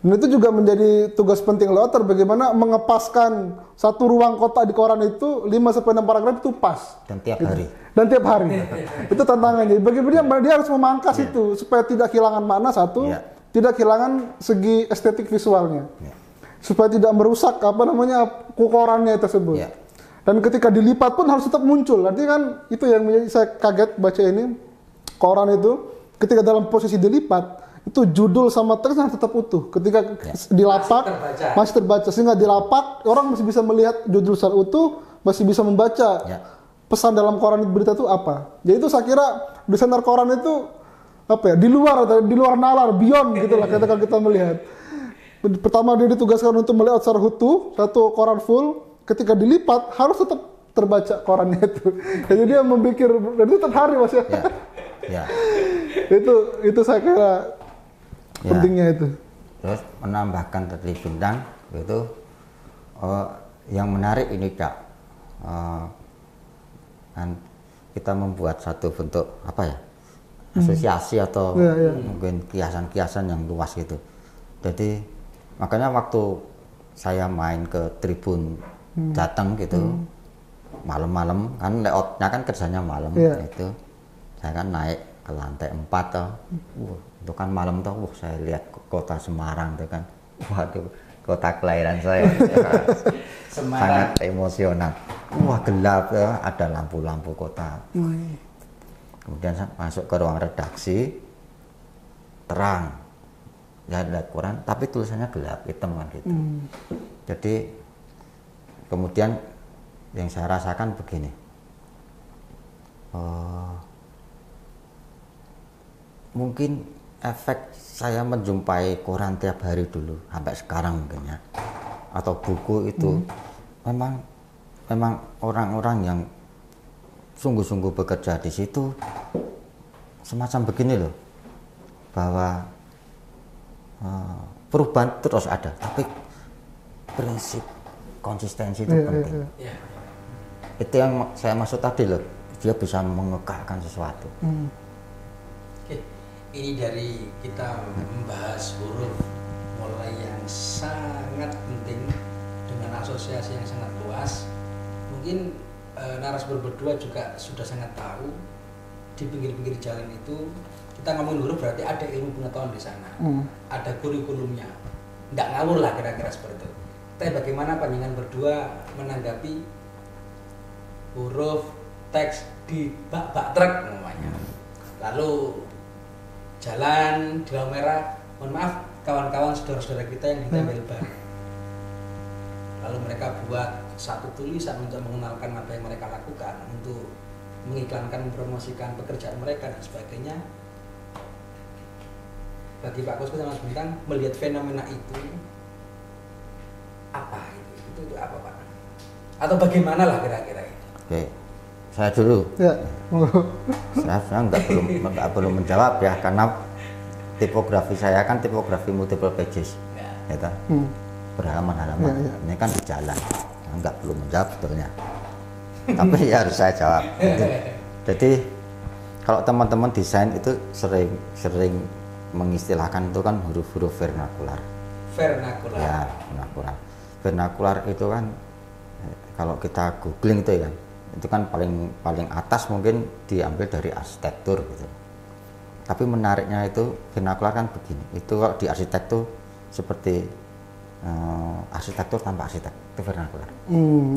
Dan itu juga menjadi tugas penting layouter, bagaimana mengepaskan satu ruang kotak di koran itu 5 sampai 6 paragraf itu pas. Dan tiap hari. Dan tiap hari. Itu tantangannya. Bagaimana dia harus memangkas itu supaya tidak kehilangan makna satu, tidak kehilangan segi estetik visualnya. Supaya tidak merusak apa namanya korannya tersebut. Dan ketika dilipat pun harus tetap muncul. Artinya kan itu yang menjadi saya kaget baca ini. Koran itu ketika dalam posisi dilipat itu judul sama teks harus tetap utuh. Ketika dilapak masih terbaca, sehingga dilapak orang masih bisa melihat judul secara utuh, masih bisa membaca pesan dalam koran berita itu apa. Jadi itu saya kira desainer koran itu apa ya, di luar nalar, beyond gitulah ketika kita melihat. Pertama dia ditugaskan untuk melihat secara utuh satu koran full, ketika dilipat harus tetap terbaca korannya itu. Jadi dia memikir, dan itu tiap hari Mas ya. Itu saya kira pentingnya itu. Terus menambahkan tadi bintang itu yang menarik ini Kak, kan kita membuat satu bentuk apa ya, asosiasi atau mungkin kiasan-kiasan yang luas gitu. Jadi makanya waktu saya main ke Tribun Jateng gitu malam-malam, kan layoutnya kan kerjanya malam itu, saya kan naik ke lantai 4 toh. Itu kan malam toh, saya lihat kota Semarang itu kan, waduh, kota kelahiran saya. Sangat emosional. Wah, gelap ya, ada lampu-lampu kota. Kemudian saya masuk ke ruang redaksi, terang. Ya lihat koran, tapi tulisannya gelap, hitam kan gitu. Jadi kemudian yang saya rasakan begini. Mungkin efek saya menjumpai koran tiap hari dulu sampai sekarang mungkin ya, atau buku itu memang orang-orang yang sungguh-sungguh bekerja di situ semacam begini loh, bahwa perubahan terus ada, tapi prinsip konsistensi itu penting. Itu yang saya maksud tadi loh, dia bisa mengekalkan sesuatu. Ini dari kita membahas huruf mulai yang sangat penting dengan asosiasi yang sangat luas. Mungkin narasumber berdua juga sudah sangat tahu di pinggir-pinggir jalan itu kita ngomongin huruf berarti ada ilmu pengetahuan di sana, ada kurikulumnya, nggak ngawur lah kira-kira seperti itu. Tapi bagaimana panjenengan berdua menanggapi huruf teks di bak-bak truk namanya, lalu jalan di lampu merah, mohon maaf kawan-kawan saudara-saudara kita yang ditempel ban, lalu mereka buat satu tulisan untuk mengenalkan apa yang mereka lakukan, untuk mengiklankan, mempromosikan pekerjaan mereka dan sebagainya. Bagi Pak Kosko sama Mas Bintang melihat fenomena itu apa itu apa Pak? atau bagaimana lah kira-kira? Oke, saya dulu. Ya. Saya nggak belum menjawab ya, karena tipografi saya kan tipografi multiple pages, ya toh? Berhalaman-halaman. Ya. Ini kan di jalan, nggak perlu menjawab sebetulnya. Tapi ya harus saya jawab. Jadi kalau teman-teman desain itu sering mengistilahkan itu kan huruf-huruf vernakular. Vernakular. Ya, vernakular. Vernakular itu kan kalau kita googling itu kan paling atas mungkin diambil dari arsitektur gitu. Tapi menariknya itu vernakular kan begini. Itu kalau di arsitektur seperti arsitektur tanpa arsitek itu vernakular.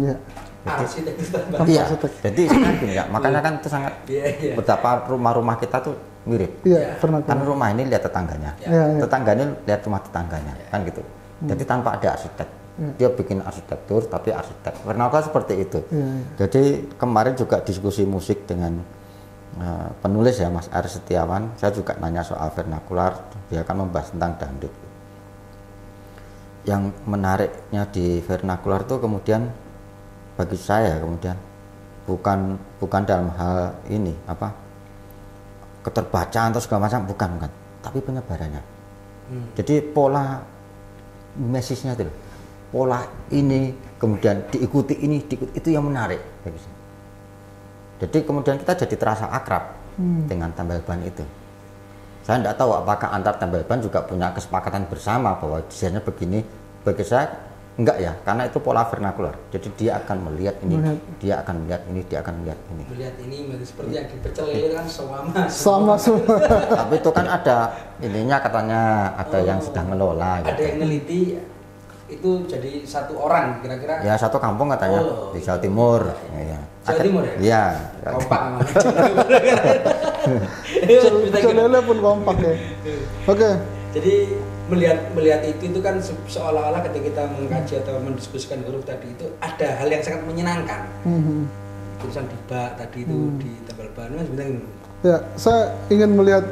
Ya. Arsitektur tanpa Iya. arsitek. Jadi sangat gini ya. Makanya kan itu sangat Iya. betapa rumah-rumah kita tuh mirip. Iya, vernakular. Kan rumah ini lihat tetangganya, Ya. tetangganya lihat rumah tetangganya, kan gitu. Jadi tanpa ada arsitek, dia bikin arsitektur tapi arsitek. Vernakular seperti itu. Ya. Jadi kemarin juga diskusi musik dengan penulis ya Mas Aris Setiawan, saya juga nanya soal vernakular, dia akan membahas tentang dangdut. Yang menariknya di vernakular itu kemudian bagi saya kemudian bukan dalam hal ini keterbacaan atau segala macam, bukan, tapi penyebarannya. Jadi pola message-nya itu, pola ini kemudian diikuti itu yang menarik bagi saya. Jadi kemudian kita jadi terasa akrab dengan tambal ban itu. Saya tidak tahu apakah antar tambal ban juga punya kesepakatan bersama bahwa desainnya begini. Bagi saya enggak ya, karena itu pola vernakular. Jadi dia akan melihat ini, dia akan melihat ini, dia akan melihat ini. Melihat ini seperti yang di pecel lele kan Sama semua. Tapi itu kan ada ininya, katanya ada yang sedang ngelola. Ada yang neliti itu jadi satu orang kira-kira. Ya satu kampung katanya di Jawa Timur. Ya. Jawa Timur ya? Iya. Kompak. Celele pun kompak ya. Oke. Jadi melihat itu kan seolah-olah ketika kita mengkaji atau mendiskusikan huruf tadi itu ada hal yang sangat menyenangkan. Tulisan di bak tadi itu di tambal ban sebenarnya. Ya, saya ingin melihat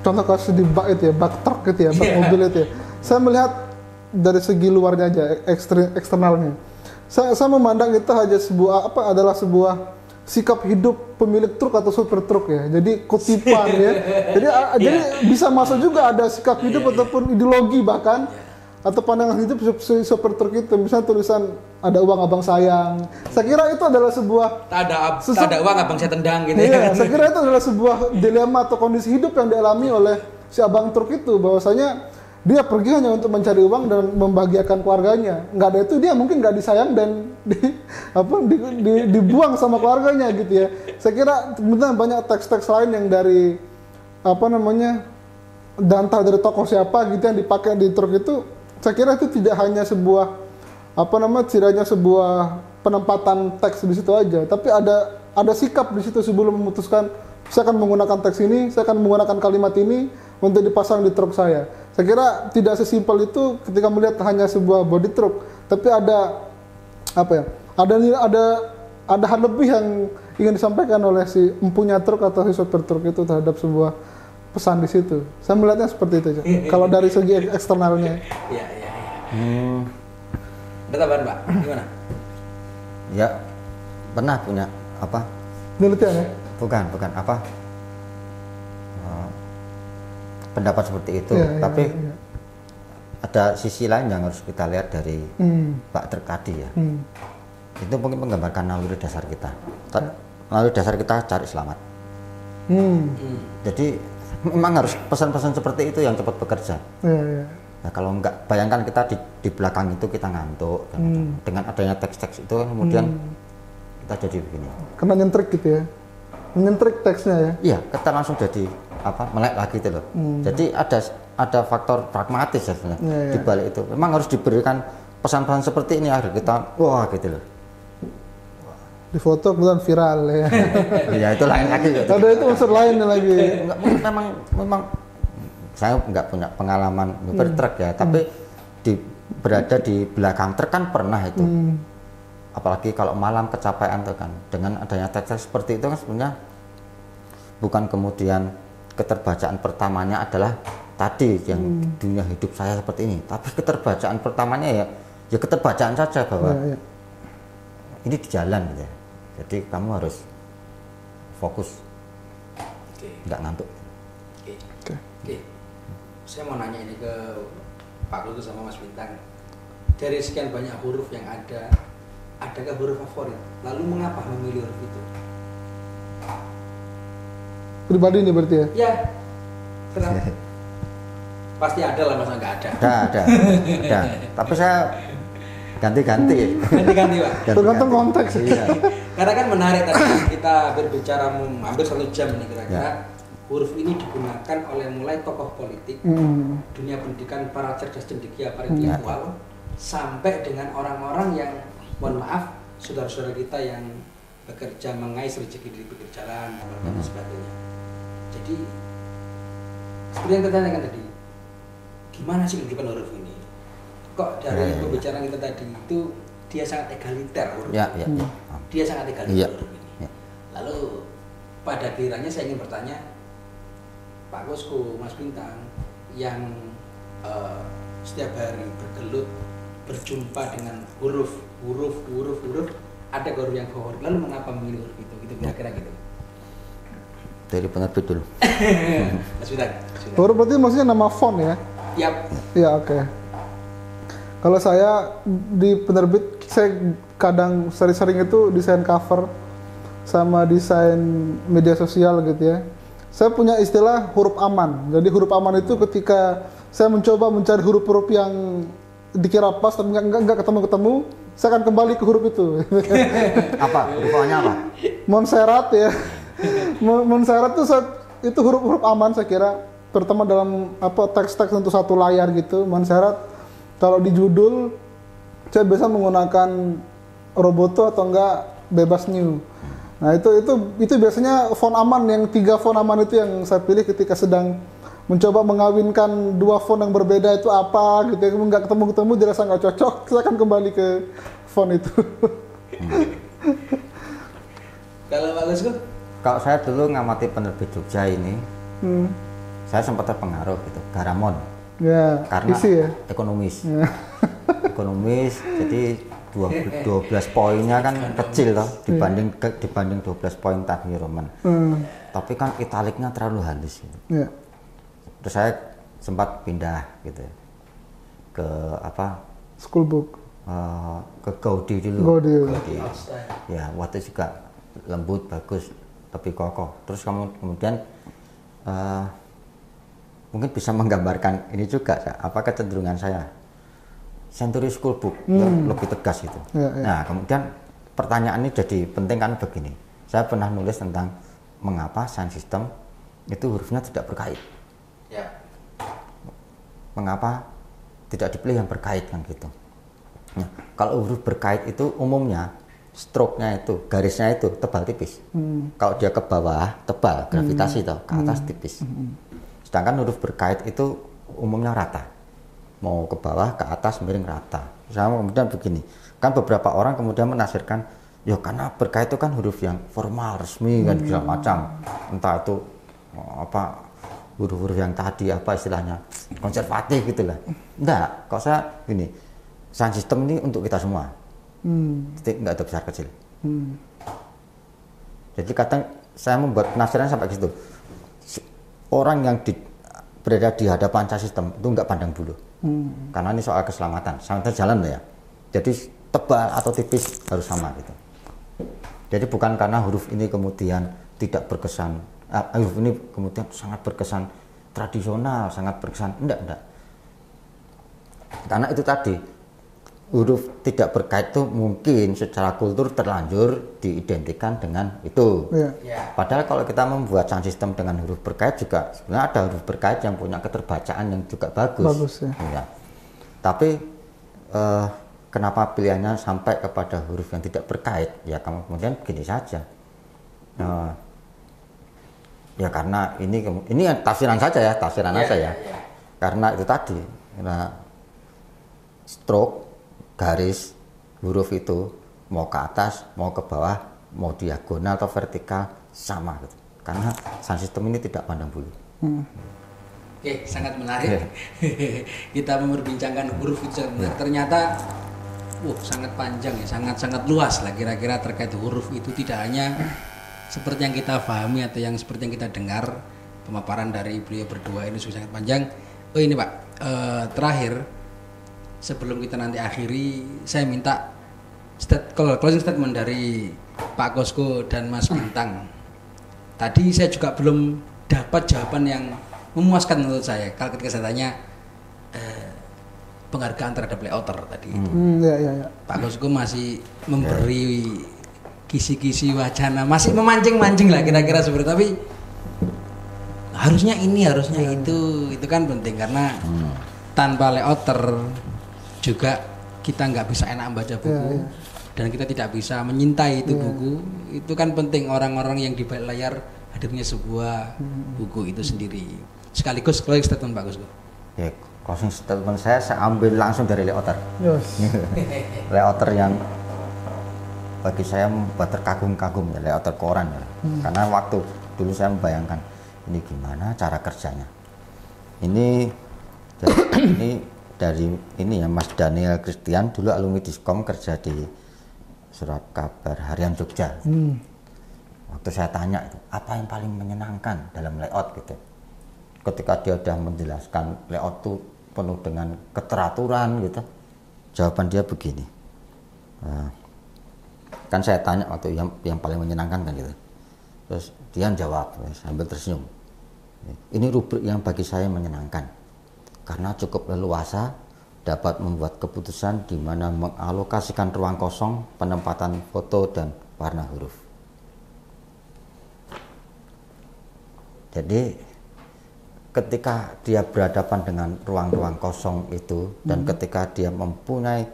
contoh kasus di bak itu ya, bak truk gitu ya, bak mobil itu ya. Saya melihat dari segi luarnya aja, eksternalnya. Saya memandang itu hanya adalah sebuah sikap hidup pemilik truk atau supir truk ya. Jadi kutipan ya. Jadi bisa masuk juga ada sikap hidup ataupun ideologi bahkan atau pandangan hidup supir truk itu. Misalnya tulisan ada uang abang sayang. Saya kira itu adalah sebuah tak ada uang abang saya tendang gitu ya. Saya kira itu adalah sebuah dilema atau kondisi hidup yang dialami oleh si abang truk itu, bahwasanya dia pergi hanya untuk mencari uang dan membahagiakan keluarganya. Nggak ada itu dia mungkin nggak disayang dan dibuang sama keluarganya gitu ya. Saya kira kemudian banyak teks-teks lain yang dari dantah dari tokoh siapa gitu yang dipakai di truk itu. Saya kira itu tidak hanya sebuah tidak hanya sebuah penempatan teks di situ aja, tapi ada sikap di situ sebelum memutuskan saya akan menggunakan teks ini, saya akan menggunakan kalimat ini untuk dipasang di truk saya. Saya kira tidak sesimpel itu ketika melihat hanya sebuah body truk, tapi ada hal lebih yang ingin disampaikan oleh si empunya truk atau si sopir truk itu terhadap sebuah pesan di situ. Saya melihatnya seperti itu aja. Kalau dari segi eksternalnya. Iya. Betul Pak, gimana? Ya, pernah punya Penelitian ya? Bukan pendapat seperti itu, tapi ada sisi lain yang harus kita lihat dari Pak Truk tadi ya. Itu mungkin menggambarkan naluri dasar kita. Naluri dasar kita cari selamat. Jadi memang harus pesan-pesan seperti itu yang cepat bekerja. Nah, kalau enggak, bayangkan kita di belakang itu kita ngantuk, dengan adanya teks-teks itu kemudian kita jadi begini. Kena nyentrik gitu ya? Nyentrik teksnya ya? Iya, kita langsung jadi melek lagi itu loh. Jadi ada faktor pragmatis ya sebenarnya di balik itu. Memang harus diberikan pesan-pesan seperti ini agar kita wah gitu loh. Di foto kemudian viral ya. Iya, itu lain lagi. Gitu. Ada itu unsur lain lagi. Memang saya nggak punya pengalaman nyupir truk ya, tapi berada di belakang truk kan pernah itu. Apalagi kalau malam kecapean tuh kan, dengan adanya teks seperti itu kan sebenarnya bukan kemudian keterbacaan pertamanya adalah tadi yang dunia hidup saya seperti ini, tapi keterbacaan pertamanya ya keterbacaan saja bahwa ini di jalan gitu. Jadi kamu harus fokus, nggak ngantuk. Oke. Saya mau nanya ini ke Pak Lutu sama Mas Bintang. Dari sekian banyak huruf yang adakah huruf favorit? Lalu mengapa memilih huruf itu? Pribadi nih berarti ya? Ya, kenapa? Pasti ada lah, masa nggak ada? Ada. Tapi saya ganti-ganti. Ganti-ganti, Pak. Tergantung konteks. Iya. Karena kan menarik tadi kita berbicara hampir 1 jam ini kira-kira. Ya. Huruf ini digunakan oleh mulai tokoh politik, dunia pendidikan, para cerdas cendekia, para intelektual, sampai dengan orang-orang yang, mohon maaf, saudara-saudara kita yang bekerja mengais rezeki di pinggir jalan dan sebagainya. Jadi seperti yang kita tanyakan tadi, gimana sih kehidupan huruf ini? Kok dari pembicaraan kita tadi itu dia sangat egaliter huruf ini. Dia sangat egaliter huruf ini. Lalu pada kiranya saya ingin bertanya, Pak Kusko, Mas Bintang, yang setiap hari bergelut berjumpa dengan huruf, ada huruf yang favorit. Lalu mengapa memilih huruf itu? Gitu kira-kira gitu. Dari penerbit dulu. Mas Bintang. Huruf berarti maksudnya nama font ya? Yap. Ya, oke. Kalau saya di penerbit, saya kadang sering-sering itu desain cover sama desain media sosial gitu ya. Saya punya istilah huruf aman. Jadi huruf aman itu ketika saya mencoba mencari huruf-huruf yang dikira pas tapi nggak ketemu, saya akan kembali ke huruf itu. Apa? Hurufnya apa? Montserrat ya. Montserrat itu huruf-huruf aman saya kira, terutama dalam teks-teks untuk satu layar gitu. Montserrat kalau di judul saya biasa menggunakan Roboto atau enggak Bebas New. Nah itu biasanya font aman, yang 3 font aman itu yang saya pilih ketika sedang mencoba mengawinkan 2 font yang berbeda itu apa gitu ya. Nggak ketemu dirasa nggak cocok, saya akan kembali ke font itu. Kalau Pak Kusko? Kalau saya dulu ngamati penerbit Jogja ini, saya sempat terpengaruh gitu, Garamond. Ya, karena isi ya? ekonomis. Ya. Ekonomis, jadi 12 poinnya kan kecil loh dibanding 12 poin tadi Roman. Tapi kan italiknya terlalu halus gitu. Ya. Terus saya sempat pindah gitu ke Schoolbook. Ke Gaudi dulu. Gaudi. Ya, waktu juga lembut, bagus, tapi kokoh. Terus kemudian mungkin bisa menggambarkan ini juga kecenderungan saya. Century Schoolbook lebih tegas itu. Ya. Nah, kemudian pertanyaan ini jadi penting kan begini. Saya pernah nulis tentang mengapa sound system itu hurufnya tidak berkait. Ya. Mengapa tidak dipilih yang berkait kan gitu. Nah, kalau huruf berkait itu umumnya stroke-nya itu, garisnya itu tebal tipis. Kalau dia ke bawah tebal, gravitasi toh, ke atas tipis. Sedangkan huruf berkait itu umumnya rata. Mau ke bawah, ke atas, miring rata. Sama kemudian begini, kan beberapa orang kemudian menafsirkan, ya karena berkait itu kan huruf yang formal, resmi kan segala macam. Entah itu huruf-huruf yang tadi istilahnya konservatif gitulah. Enggak, kalau saya gini, sound system ini untuk kita semua. Jadi enggak ada besar kecil. Jadi kadang saya membuat penafsiran sampai ke situ. Orang yang berada di hadapan sound system itu enggak pandang bulu. Karena ini soal keselamatan jalan ya. Jadi tebal atau tipis harus sama gitu. Jadi bukan karena huruf ini kemudian tidak berkesan, huruf ini kemudian sangat berkesan tradisional, sangat berkesan, enggak. Karena itu tadi, huruf tidak berkait itu mungkin secara kultur terlanjur diidentikan dengan itu. Ya. Padahal kalau kita membuat sound system dengan huruf berkait juga sebenarnya ada huruf berkait yang punya keterbacaan yang juga bagus. Ya. Tapi kenapa pilihannya sampai kepada huruf yang tidak berkait? Ya kemudian begini saja. Ya karena ini tafsiran saja ya, ya. Karena itu tadi, stroke, garis, huruf itu mau ke atas, mau ke bawah, mau diagonal atau vertikal sama gitu. Karena sound system ini tidak pandang bulu. Oke, sangat menarik. Kita memperbincangkan huruf itu. Ternyata sangat panjang ya, sangat luas lah kira-kira terkait huruf itu, tidak hanya seperti yang kita pahami atau yang seperti yang kita dengar pemaparan dari beliau berdua ini sudah sangat panjang. Oh ini Pak, terakhir sebelum kita nanti akhiri, saya minta closing statement dari Pak Kosko dan Mas Bintang. Tadi saya juga belum dapat jawaban yang memuaskan menurut saya. Kalau ketika saya tanya penghargaan terhadap layouter tadi itu, Ya. Pak Kosko masih memberi kisi-kisi wacana, masih memancing-mancing lah kira-kira seperti, tapi harusnya ini, harusnya itu kan penting karena tanpa layouter juga kita nggak bisa enak membaca buku dan kita tidak bisa menyintai itu buku. Itu kan penting, orang-orang yang di balik layar hadirnya sebuah buku itu sendiri. Sekaligus closing statement Pak Kosko. Ya, closing statement saya ambil langsung dari layouter. Yes. Layouter yang bagi saya membuat terkagum-kagum ya, layouter koran ya. Karena waktu dulu saya membayangkan ini gimana cara kerjanya. Ini dari ini ya, Mas Daniel Christian dulu alumni Diskom, kerja di Surat Kabar Harian Jogja. Waktu saya tanya itu apa yang paling menyenangkan dalam layout gitu, ketika dia sudah menjelaskan layout itu penuh dengan keteraturan gitu, jawaban dia begini. Kan saya tanya waktu yang paling menyenangkan kan gitu, terus dia jawab sambil tersenyum, ini rubrik yang bagi saya menyenangkan karena cukup leluasa, dapat membuat keputusan di mana mengalokasikan ruang kosong, penempatan foto dan warna huruf. Jadi ketika dia berhadapan dengan ruang-ruang kosong itu dan ketika dia mempunyai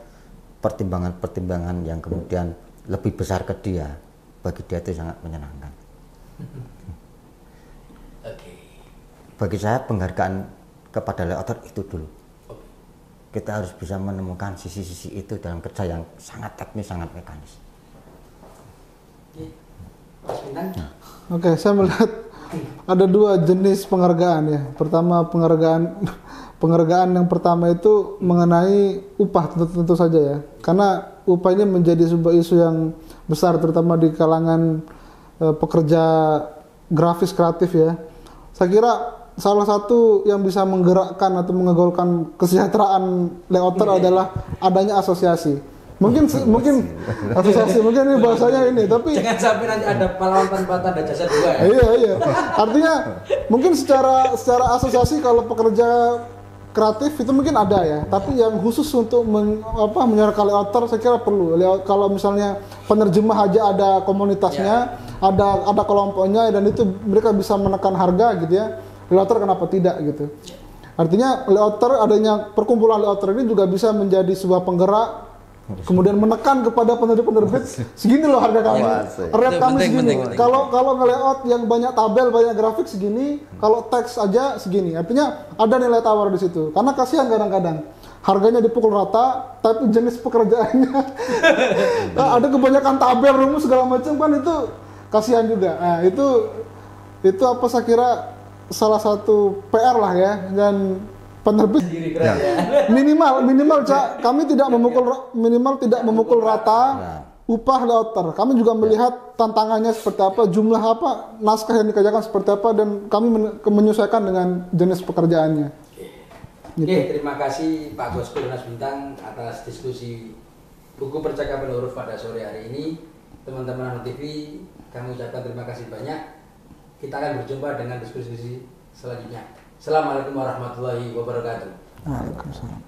pertimbangan-pertimbangan yang kemudian lebih besar ke dia, bagi dia itu sangat menyenangkan. Bagi saya penghargaan kepada layouter itu dulu. Kita harus bisa menemukan sisi-sisi itu dalam kerja yang sangat teknis, sangat mekanis. Oke, saya melihat ada dua jenis penghargaan ya. Pertama penghargaan yang pertama itu mengenai upah, tentu saja ya. Karena upah ini menjadi sebuah isu yang besar terutama di kalangan pekerja grafis kreatif ya. Saya kira salah satu yang bisa menggerakkan atau mengegolkan kesejahteraan layouter adalah adanya asosiasi. Mungkin asosiasi, mungkin ini bahasanya ini, tapi jangan sampai nanti ada pahlawan tanpa tanda jasa dua ya. Iya. Artinya mungkin secara asosiasi kalau pekerja kreatif itu mungkin ada ya, tapi yang khusus untuk menyerahkan layouter saya kira perlu. Kalau misalnya penerjemah aja ada komunitasnya, ada kelompoknya dan itu mereka bisa menekan harga gitu ya. Layouter kenapa tidak gitu. Artinya layouter, adanya perkumpulan layouter ini juga bisa menjadi sebuah penggerak, kemudian menekan kepada penerbit segini loh harga kami, rate kami segini. Kalau nge-layout yang banyak tabel, banyak grafik segini, kalau teks aja segini. Artinya ada nilai tawar di situ. Karena kasihan kadang-kadang harganya dipukul rata, tapi jenis pekerjaannya ada kebanyakan tabel, rumus segala macam kan, itu kasihan juga. Nah, itu apa saya kira salah satu PR lah ya, dan penerbit minimal Cak, kami tidak memukul rata upah layouter. Kami juga melihat tantangannya seperti apa, jumlah apa, naskah yang dikerjakan seperti apa, dan kami menyesuaikan dengan jenis pekerjaannya. Oke, terima kasih Pak Kosko dan Mas Bintang atas diskusi buku percakapan huruf pada sore hari ini. Teman-teman Nano TV, kami ucapkan terima kasih banyak. Kita akan berjumpa dengan diskusi selanjutnya. Assalamualaikum warahmatullahi wabarakatuh. Waalaikumsalam.